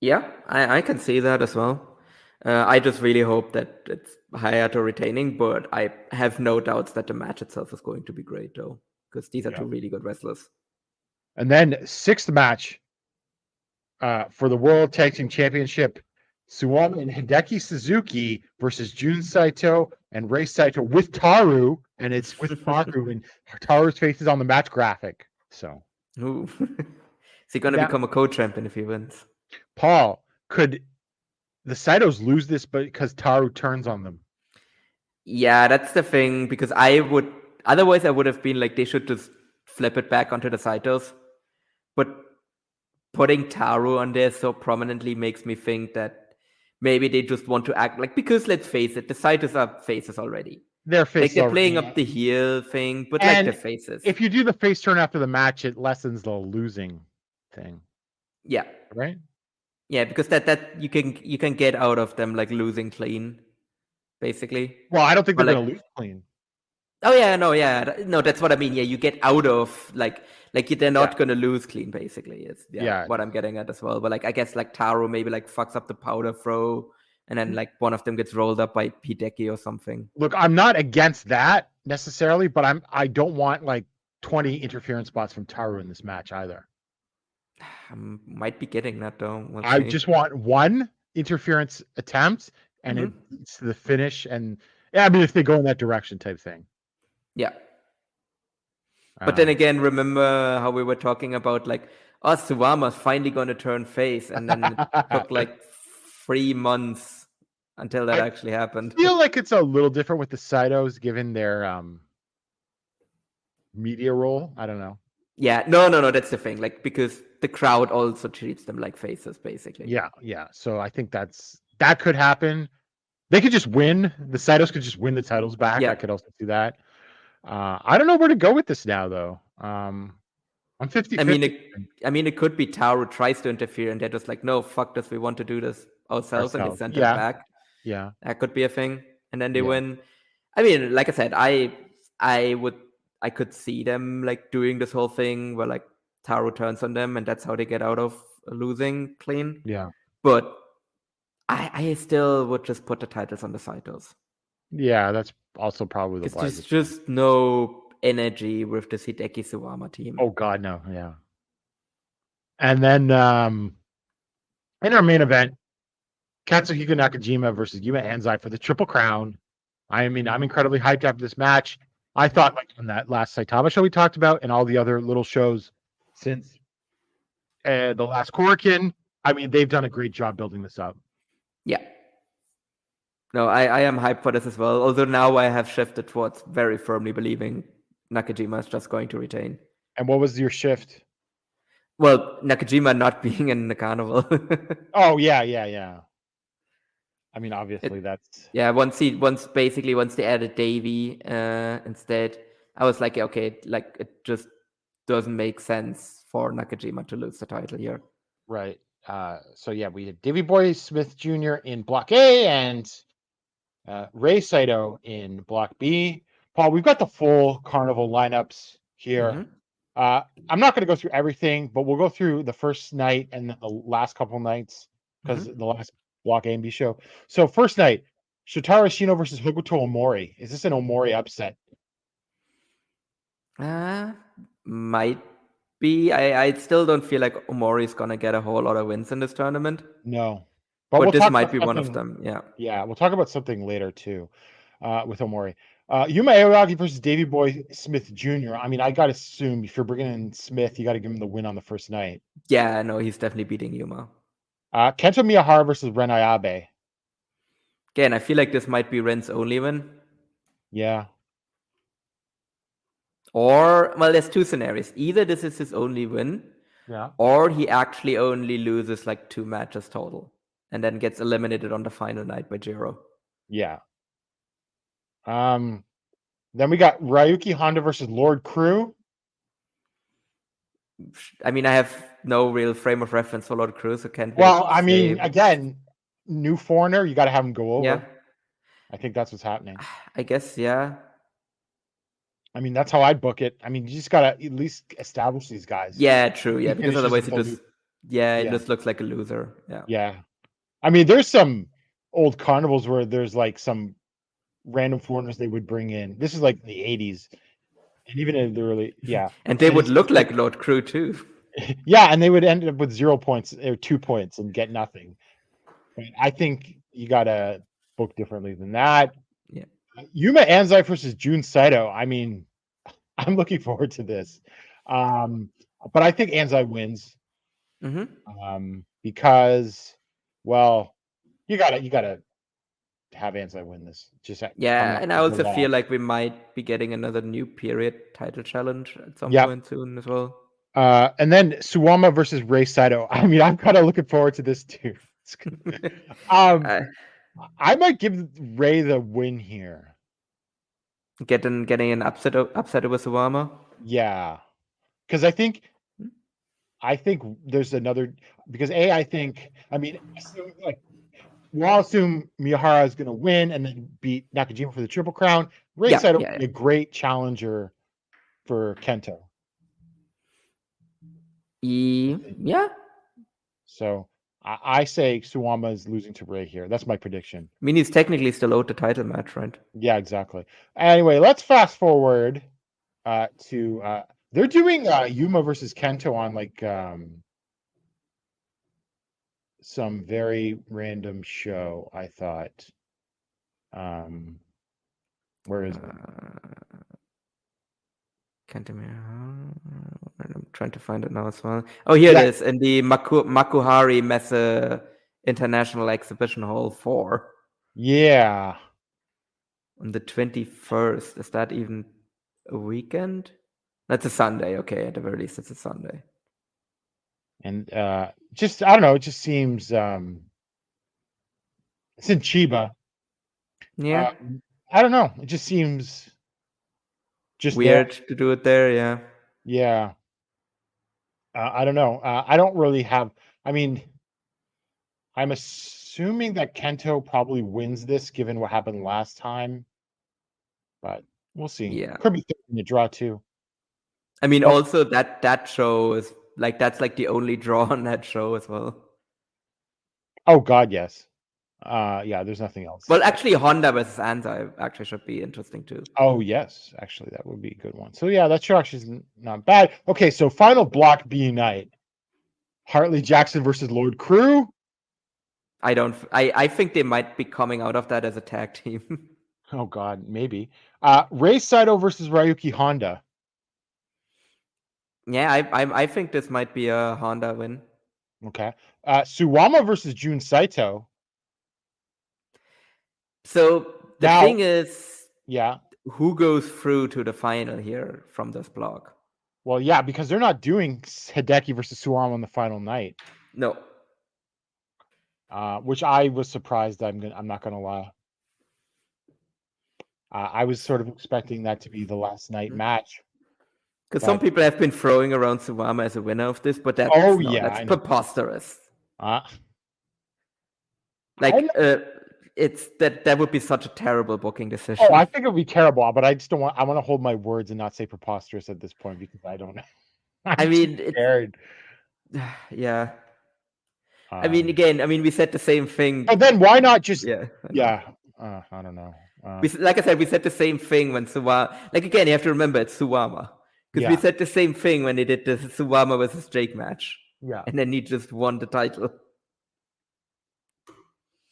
Yeah, I can see that as well. I just really hope that it's Hayato retaining, but I have no doubts that the match itself is going to be great, though, because these are two really good wrestlers. And then sixth match for the World Tag Team Championship, Suwama and Hideki Suzuki versus Jun Saito and Rei Saito with Taru, and it's with Taru, and Taru's face is on the match graphic. So, is he going to become a co-champion if he wins? Paul, could the Saitos lose this because Taru turns on them? Yeah, that's the thing, because I would Otherwise, I would have been like, they should just flip it back onto the Saitos. But putting Taru on there so prominently makes me think that maybe they just want to act like, because let's face it, the Saitos are faces already. Their face. Like they're playing up the heel thing, but like the faces. If you do the face turn after the match, it lessens the losing thing. Yeah. Right? Yeah, because that you can get out of them like losing clean, basically. Well, I don't think they're like, gonna lose clean. Oh yeah, no, that's what I mean. Yeah, you get out of like they're not gonna lose clean, basically. It's what I'm getting at as well. But like I guess like Taro maybe like fucks up the powder throw, and then like one of them gets rolled up by Hideki or something. Look, I'm not against that necessarily, but I don't want like 20 interference spots from Taru in this match either. I might be getting that though. I just want one interference attempt, and it's the finish, and I mean if they go in that direction type thing. Yeah. But then again, remember how we were talking about like, Suwama's finally going to turn face, and then it took like 3 months until that actually happened. I feel like it's a little different with the Saitos given their media role. I don't know. Yeah, no, that's the thing. Like, because the crowd also treats them like faces, basically. Yeah. So I think that could happen. They could just win. The Saitos could just win the titles back. I could also see that. I don't know where to go with this now, though. I'm 50. I mean, it could be Tauro tries to interfere, and they're just like, no, fuck this. We want to do this ourselves, and they send it back. Yeah, that could be a thing, and then they win. I mean, like I said, I could see them like doing this whole thing where like Tauro turns on them, and that's how they get out of losing clean. Yeah, but I still would just put the titles on the Saitos. Yeah, that's also probably the wisest. There's just no energy with the Hideki Suwama team. Oh God, no, yeah. And then in our main event, Katsuhiko Nakajima versus Yuma Anzai for the Triple Crown. I mean, I'm incredibly hyped after this match. I thought, like on that last Saitama show we talked about, and all the other little shows since the last Korakuen, I mean, they've done a great job building this up. Yeah. No, I am hyped for this as well. Although now I have shifted towards very firmly believing Nakajima is just going to retain. And what was your shift? Well, Nakajima not being in the carnival. Oh yeah. I mean, obviously that's once they added Davey instead, I was like, okay, like it just doesn't make sense for Nakajima to lose the title here. Right. So yeah, we had Davey Boy Smith Jr. in Block A and Rei Saito in Block B. Paul, we've got the full carnival lineups here. Mm-hmm. I'm not going to go through everything, but we'll go through the first night and the last couple nights because the last Block A and B show. So first night, Shotaro Ashino versus Hokuto Omori. Is this an Omori upset? Might be. I still don't feel like Omori is going to get a whole lot of wins in this tournament. No. But this might be one of them. Yeah, we'll talk about something later too with Omori. Yuma Aoyagi versus Davey Boy Smith Jr. I mean, I got to assume if you're bringing in Smith, you got to give him the win on the first night. Yeah, no, he's definitely beating Yuma. Kento Miyahara versus Ren Ayabe. Again, I feel like this might be Ren's only win. Yeah. Or, well, there's two scenarios. Either this is his only win, yeah, or he actually only loses like 2 matches total and then gets eliminated on the final night by Jiro. Yeah. Then we got Ryuki Honda versus Lord Crew. I mean, I have no real frame of reference for Lord Crew, so can't. Well, I mean, again, new foreigner, you got to have him go over. Yeah. I think that's what's happening. I guess, yeah. I mean, that's how I'd book it. I mean, you just got to at least establish these guys. Yeah, true. Yeah, because otherwise it just, it just looks like a loser. Yeah. Yeah. I mean, there's some old carnivals where there's like some random foreigners they would bring in. This is like the 80s. And even in the early, and they would look like Lord Crew too. Yeah, and they would end up with 0 points or 2 points and get nothing. But I think you got to book differently than that. Yeah. Yuma Anzai versus Jun Saito. I mean, I'm looking forward to this. But I think Anzai wins. Because, well, you gotta have Anzai win this. Yeah, and I also feel like we might be getting another new period title challenge at some point soon as well. And then Suwama versus Rei Saito. I mean, I'm kind of looking forward to this too. I might give Rei the win here. Getting an upset over Suwama. Yeah, because I think there's another. Because we'll all assume Miyahara is going to win and then beat Nakajima for the Triple Crown. Rei Saito would be a great challenger for Kento. Yeah. So I say Suwama is losing to Rei here. That's my prediction. I mean, he's technically still owed the title match, right? Yeah, exactly. Anyway, let's fast forward to they're doing Yuma versus Kento on like some very random show, I thought. Where is it? I'm trying to find it now as well. Oh, here it is in the Makuhari Messe International Exhibition Hall 4. Yeah. On the 21st. Is that even a weekend? That's a Sunday. Okay, at the very least, it's a Sunday. And just, I don't know, it just seems it's in Chiba. Yeah. I don't know. It just seems just weird to do it there. Yeah. Yeah. I don't know. I don't really have. I mean, I'm assuming that Kento probably wins this, given what happened last time. But we'll see. Yeah. Could be in the draw too. I mean, also that show is like that's like the only draw on that show as well. Oh God, yes. Yeah, there's nothing else. Well, actually, Honda versus Anzai actually should be interesting too. Oh yes, actually, that would be a good one. So yeah, that show actually is not bad. Okay, so final block B night: Hartley Jackson versus Lord Crew. I think they might be coming out of that as a tag team. Oh God, maybe. Rei Saito versus Ryuki Honda. Yeah, I think this might be a Honda win. Okay. Suwama versus Jun Saito. So the thing is, who goes through to the final here from this block? Well, yeah, because they're not doing Hideki versus Suwama on the final night. No. Which I was surprised. I'm not gonna lie. I was sort of expecting that to be the last night match. Because some people have been throwing around Suwama as a winner of this, but that's that's preposterous. It's that would be such a terrible booking decision. Oh, I think it would be terrible, but I just don't want. I want to hold my words and not say preposterous at this point because I don't know. I mean, scared. Yeah. I mean, again, we said the same thing. But then why not just? Yeah. I don't know. Like I said, we said the same thing when Suwama. Like again, you have to remember it's Suwama because we said the same thing when they did the Suwama versus Jake match. Yeah. And then he just won the title.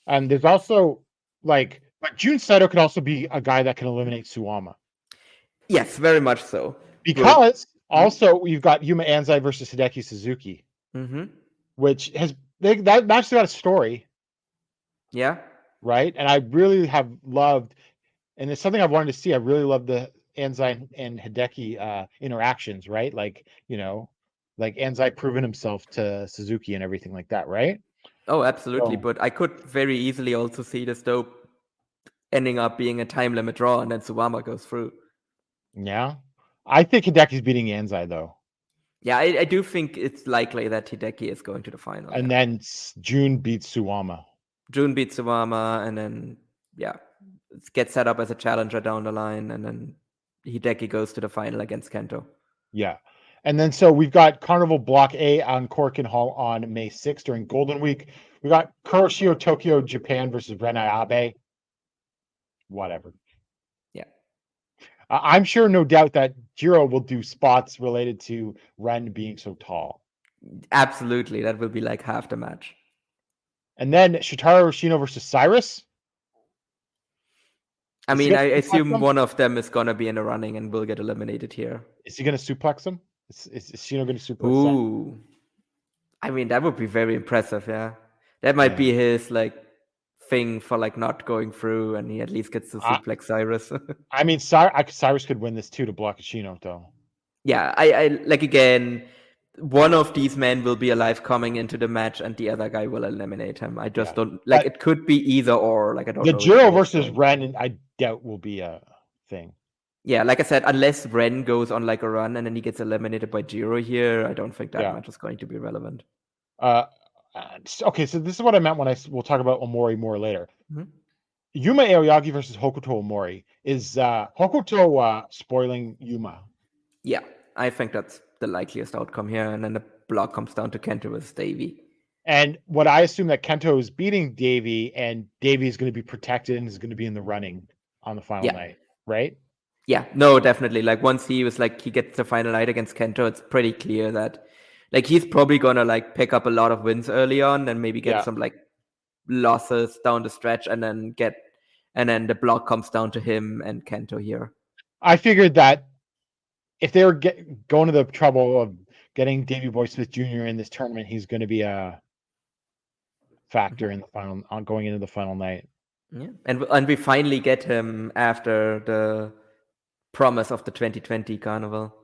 And there's also but Jun Saito could also be a guy that can eliminate Suwama. Yes, very much so. Because also you've got Yuma Anzai versus Hideki Suzuki, which has that match got a story. Yeah. Right, and I really have loved, and it's something I've wanted to see. I really love the Anzai and Hideki interactions. Right, like Anzai proving himself to Suzuki and everything like that. Right. Oh, absolutely. But I could very easily also see this ending up being a time limit draw and then Suwama goes through. Yeah. I think Hideki's beating Anzai, though. Yeah, I do think it's likely that Hideki is going to the final. And then Jun beats Suwama. Jun beats Suwama, and then, it gets set up as a challenger down the line, and then Hideki goes to the final against Kento. Yeah. And then so we've got Carnival Block A on Korakuen Hall on May 6th during Golden Week. We got Kuroshio Tokyo Japan versus Renai Abe. Whatever. Yeah. I'm sure, no doubt, that Jiro will do spots related to Ren being so tall. Absolutely. That will be like half the match. And then Shotaro Yoshino versus Cyrus. I mean, I assume one of them is going to be in the running and will get eliminated here. Is he going to suplex him? Is Shino going to suplex Ooh. That? I mean, that would be very impressive, yeah. That might be his, thing for like not going through, and he at least gets to suplex Cyrus. I mean, Cyrus could win this too to block Ashino, though. Yeah, I like again. One of these men will be alive coming into the match, and the other guy will eliminate him. I just don't like. It could be either or. Like I don't know. The Jiro versus Ren, I doubt will be a thing. Yeah, like I said, unless Ren goes on like a run and then he gets eliminated by Jiro here, I don't think that match is going to be relevant. Okay, so this is what I meant when we'll talk about Omori more later. Mm-hmm. Yuma Aoyagi versus Hokuto Omori. Is Hokuto spoiling Yuma? Yeah, I think that's the likeliest outcome here, and then the block comes down to Kento versus Davey. And what I assume that Kento is beating Davey, and Davey is going to be protected and is going to be in the running on the final night, right? Yeah, no, definitely. Like once he gets the final night against Kento, it's pretty clear that like he's probably gonna like pick up a lot of wins early on and maybe get some like losses down the stretch, and then the block comes down to him and Kento here. I figured that if they were going to the trouble of getting Davey Boy Smith Jr. in this tournament, he's going to be a factor in the final, going into the final night. Yeah, and we finally get him after the promise of the 2020 Carnival.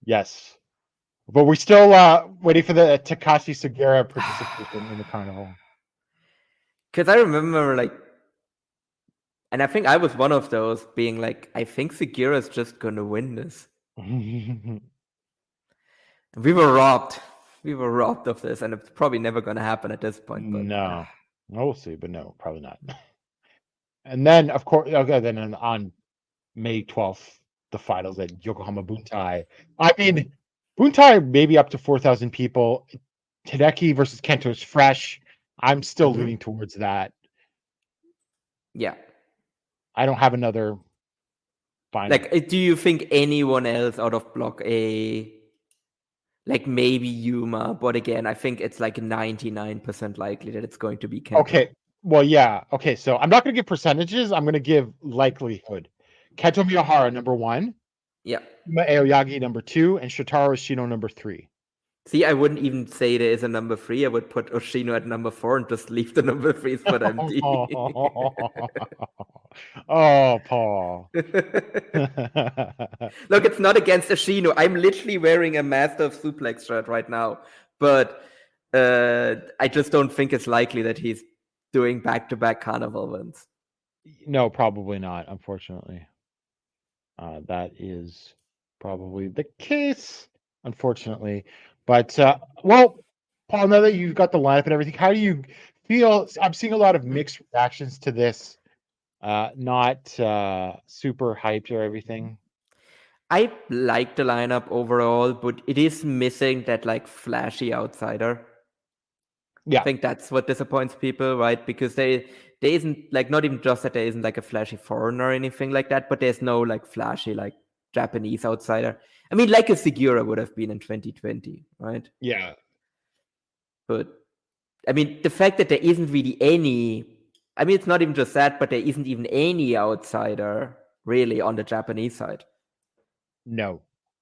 Yes, but we're still waiting for the Takashi Sugiura participation in the Carnival. Because I remember like, and I think I was one of those being like, I think Sugiura's just going to win this. We were robbed. We were robbed of this, and it's probably never going to happen at this point. But... No, we'll see, but no, probably not. And then, of course, then on May 12th, the finals at Yokohama Buntai. I mean, Buntai maybe up to 4,000 people. Hideki versus Kento is fresh. I'm still leaning towards that. Yeah. I don't have another final. Like, do you think anyone else out of Block A, like maybe Yuma, but again, I think it's like 99% likely that it's going to be Kento. Okay. Well, yeah. Okay, so I'm not going to give percentages. I'm going to give likelihood. Kento Miyahara, number 1. Yeah. Yuma Aoyagi, number 2. And Shotaro Ashino, number 3. See, I wouldn't even say there is a number 3. I would put Oshino at number 4 and just leave the number 3s for empty. Oh, Paul. Look, it's not against Oshino. I'm literally wearing a Master of Suplex shirt right now. But I just don't think it's likely that he's doing back-to-back Carnival wins. No, probably not, unfortunately. That is probably the case, unfortunately. But, well, Paul, now that you've got the lineup and everything, how do you feel? I'm seeing a lot of mixed reactions to this. Not super hyped or everything. I like the lineup overall, but it is missing that, like, flashy outsider. Yeah. I think that's what disappoints people, right? Because there isn't, like, not even just that there isn't, like, a flashy foreigner or anything like that, but there's no, like, flashy, like, Japanese outsider. I mean, like a Sugiura would have been in 2020, right? Yeah. But, I mean, the fact that there isn't really any... I mean, it's not even just that, but there isn't even any outsider, really, on the Japanese side. No.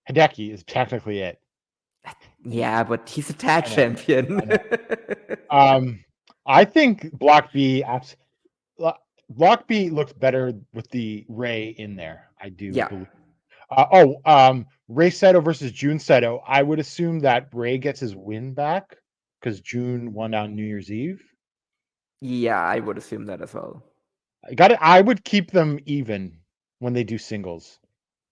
Hideki is technically it. Yeah, but he's a tag champion. I think Block B looks better with the Ray in there. I do believe. Ray Saito versus Jun Saito. I would assume that Ray gets his win back because Jun won on New Year's Eve. Yeah, I would assume that as well. I would keep them even when they do singles.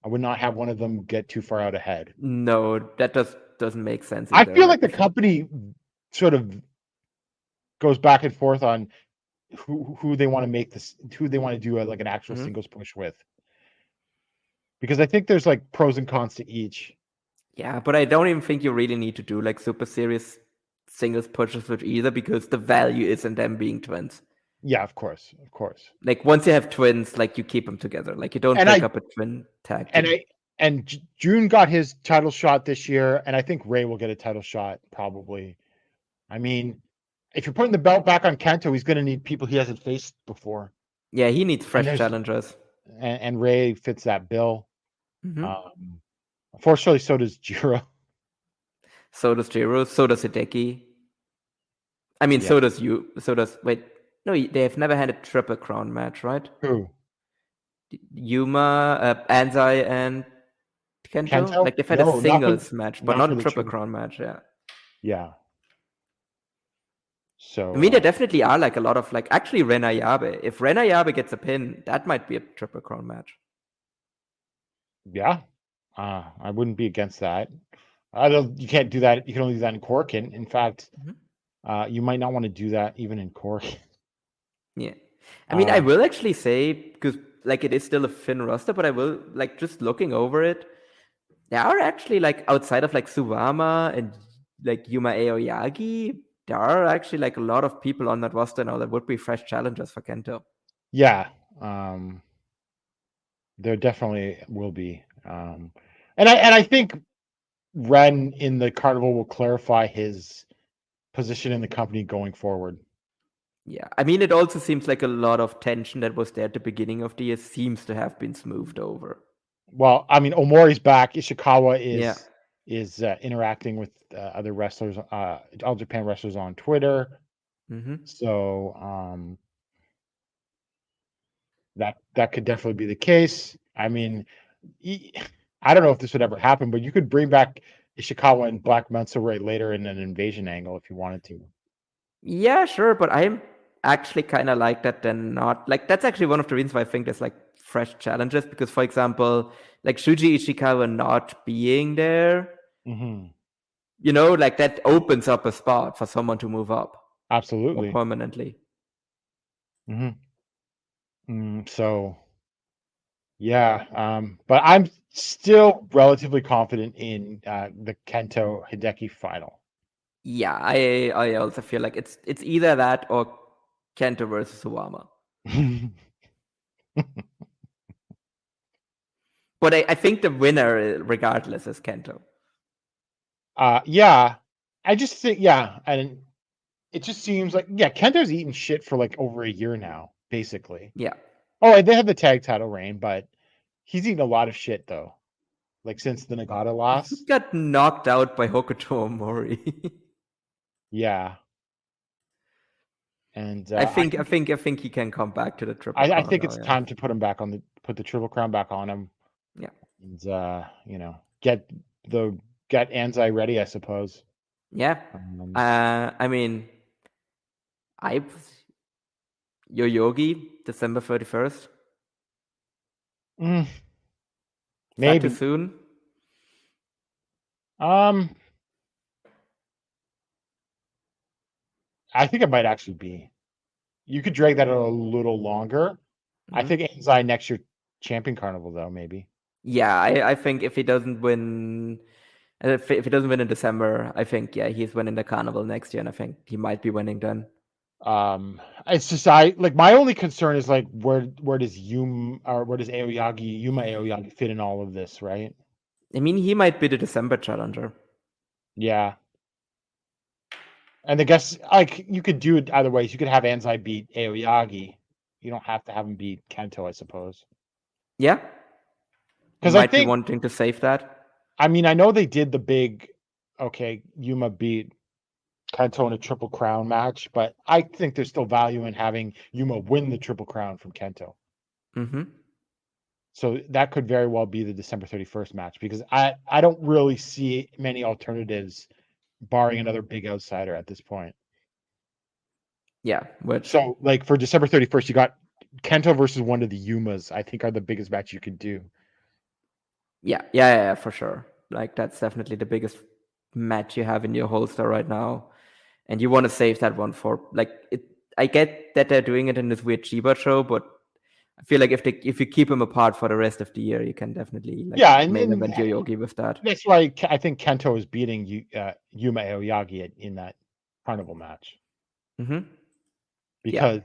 I would not have one of them get too far out ahead. No, that doesn't make sense either. I feel like the company sort of goes back and forth on who they want to make this, who they want to do like an actual singles push with. Because I think there's like pros and cons to each. Yeah, but I don't even think you really need to do like super serious singles pushes with either, because the value is in them being twins. Yeah, of course. Like once you have twins, like you keep them together. Like you don't pick up a twin tag. And June got his title shot this year, and I think Ray will get a title shot probably. I mean, if you're putting the belt back on Kento, he's going to need people he hasn't faced before. Yeah, he needs fresh challengers. And Ray fits that bill. Mm-hmm. Unfortunately, so does Jiro. So does Jiro. So does Hideki. I mean, so does you. So does No, they have never had a Triple Crown match, right? Who? Yuma, Anzai, and Kento? Kento? Like they've had No, a singles match, but not not for a the Triple Triple. Crown match, yeah. Yeah. So I mean, there definitely are like a lot of like actually Ren Ayabe. If Ren Ayabe gets a pin, that might be a Triple Crown match. yeah, I wouldn't be against that. You can't do that. You can only do that in Cork. In fact, you might not want to do that even in Cork. Yeah. I mean, I will actually say, because like it is still a thin roster, but I will like just looking over it, there are actually like outside of like Suwama and like Yuma Aoyagi, there are actually like a lot of people on that roster now that would be fresh challengers for Kento. Yeah, there definitely will be. And I think Ren in the carnival will clarify his position in the company going forward. Yeah. I mean, it also seems like a lot of tension that was there at the beginning of the year seems to have been smoothed over. Well, I mean, Omori's back. Ishikawa Yeah. is interacting with other wrestlers, All Japan wrestlers on Twitter. So that could definitely be the case. I mean, I don't know if this would ever happen, but you could bring back Ishikawa and Black Mensa-Ray later in an invasion angle if you wanted to. Yeah, sure, but I'm actually kind of like that then not. Like, that's actually one of the reasons why I think there's like fresh challenges, because, for example, like Shuji Ishikawa not being there, you know, like that opens up a spot for someone to move up. Absolutely. More permanently. So, yeah, but I'm still relatively confident in the Kento Hideki final. Yeah, I also feel like it's either that or Kento versus Suwama. But I think the winner, regardless, is Kento. Yeah, I just think, and it just seems like, Kento's eaten shit for like over a year now, basically. Yeah. Oh, and they have the tag title reign, but he's eaten a lot of shit though. Like since the Nagata loss. He got knocked out by Hokuto Omori. Yeah. And I think he can come back to the Triple Crown. I think it's time to put him back on put the Triple Crown back on him. Yeah. And you know, get Anzai ready, I suppose. Yeah. I mean, Yoyogi, December 31st. Maybe too soon. I think it might actually be. You could drag that out a little longer. I think Anzai next year Champion Carnival though, maybe. Yeah, I think if he doesn't win, if he doesn't win in December, I think he's winning the Carnival next year, and I think he might be winning then. It's just my only concern is like where does Yuma Aoyagi fit in all of this, right? I mean, he might be the December challenger. Yeah. And I guess like you could do it either ways. You could have Anzai beat Aoyagi. You don't have to have him beat Kento, I suppose. Yeah. Because I think be wanting to save that. I mean, I know they did the big Yuma beat Kento in a Triple Crown match, but I think there's still value in having Yuma win the Triple Crown from Kento. So that could very well be the December 31st match, because I don't really see many alternatives barring another big outsider at this point. Yeah. So like for December 31st, you got Kento versus one of the Yumas, I think are the biggest match you could do. Yeah, for sure. Like that's definitely the biggest match you have in your holster right now. And you want to save that one for like it. I get that they're doing it in this weird Chiba show, but I feel like if you keep them apart for the rest of the year, you can definitely main event Yoyogi with that. That's why I think Kento is beating Yuma Aoyagi in that Carnival match. Because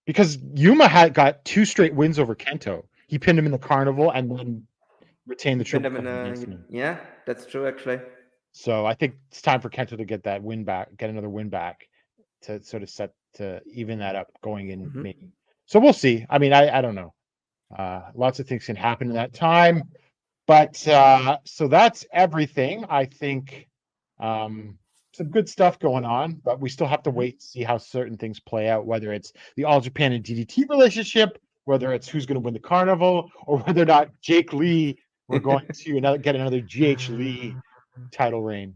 because Yuma had got 2 straight wins over Kento. He pinned him in the Carnival and then retained the Triple Crown. Yeah, that's true actually. So I think it's time for Kento to get that win back, get another win back to sort of to even that up going in maybe. So we'll see. I mean, I don't know. Lots of things can happen in that time. But so that's everything. I think some good stuff going on, but we still have to wait to see how certain things play out, whether it's the All Japan and DDT relationship, whether it's who's going to win the carnival, or whether or not Jake Lee, we're going to get another GH Lee title reign.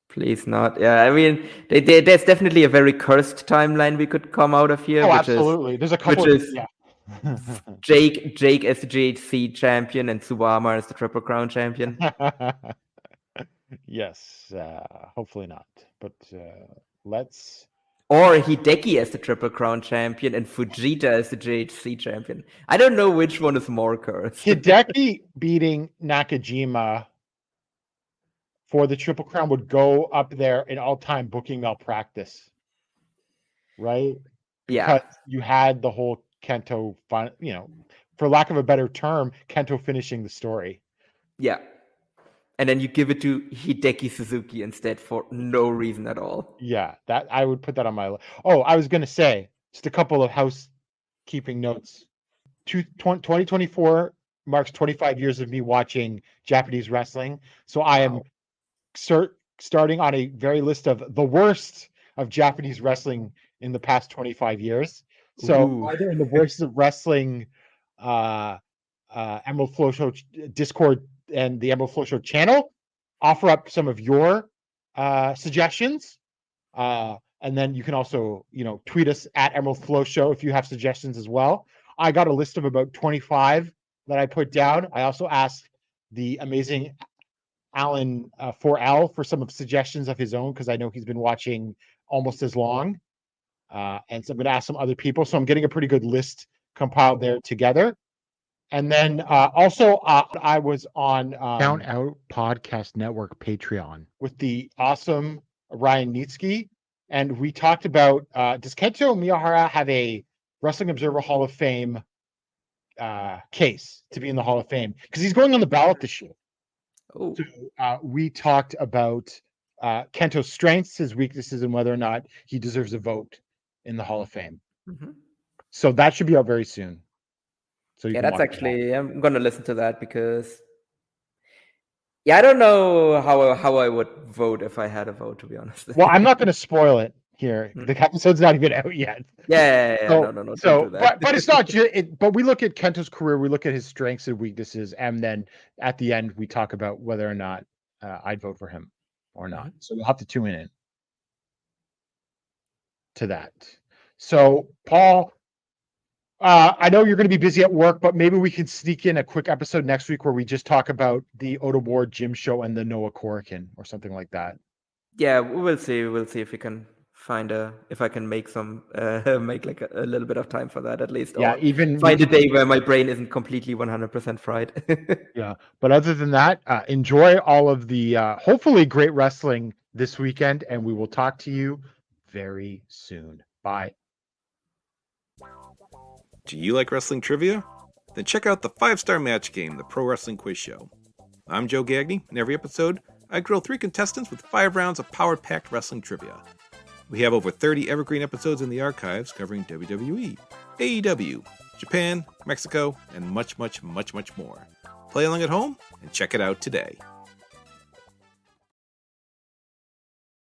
Please not. Yeah, I mean, there's definitely a very cursed timeline we could come out of here. Oh, which absolutely. There's a couple which of, is yeah. Jake as the GHC champion and Suwama as the Triple Crown champion. Yes, hopefully not. But let's. Or Hideki as the Triple Crown champion and Fujita as the GHC champion. I don't know which one is more cursed. Hideki beating Nakajima for the Triple Crown would go up there in all-time booking malpractice, right? Yeah. Because you had the whole Kento, for lack of a better term, Kento finishing the story. Yeah. And then you give it to Hideki Suzuki instead for no reason at all. Yeah, that I would put that on my list. Oh, I was going to say, just a couple of housekeeping notes. 2024 marks 25 years of me watching Japanese wrestling. So I am starting on a very list of the worst of Japanese wrestling in the past 25 years. So either in the Voices of Wrestling Emerald Flow Show Discord and the Emerald Flow Show channel, offer up some of your suggestions. And then you can also, tweet us at Emerald Flow Show if you have suggestions as well. I got a list of about 25 that I put down. I also asked the amazing Alan 4L for some of suggestions of his own, because I know he's been watching almost as long. And so I'm going to ask some other people. So I'm getting a pretty good list compiled there together. And then also I was on Count Out Podcast Network Patreon with the awesome Ryan Nietzsche. And we talked about, does Kento Miyahara have a Wrestling Observer Hall of Fame case to be in the Hall of Fame? Because he's going on the ballot this year. Oh. So we talked about Kento's strengths, his weaknesses, and whether or not he deserves a vote in the Hall of Fame. Mm-hmm. So that should be out very soon. So that's actually, I'm going to listen to that because, I don't know how I would vote if I had a vote, to be honest. Well, I'm not going to spoil it here. The episode's not even out yet. No. So, don't do that. but it's not just. But we look at Kento's career, we look at his strengths and weaknesses, and then at the end we talk about whether or not I'd vote for him or not. So we'll have to tune in to that. So, Paul, I know you're going to be busy at work, but maybe we can sneak in a quick episode next week where we just talk about the Oda Ward Gym Show and the Noah Korakuen or something like that. Yeah, we'll see. We'll see if we can if I can make some, make like a little bit of time for that at least. Yeah, or even find a day where my brain isn't completely 100% fried. Yeah, but other than that, enjoy all of the hopefully great wrestling this weekend, and we will talk to you very soon. Bye. Do you like wrestling trivia? Then check out the 5-Star Match Game, the Pro Wrestling Quiz Show. I'm Joe Gagney. In every episode, I grill 3 contestants with 5 rounds of power-packed wrestling trivia. We have over 30 evergreen episodes in the archives covering WWE, AEW, Japan, Mexico, and much, much, much, much more. Play along at home and check it out today.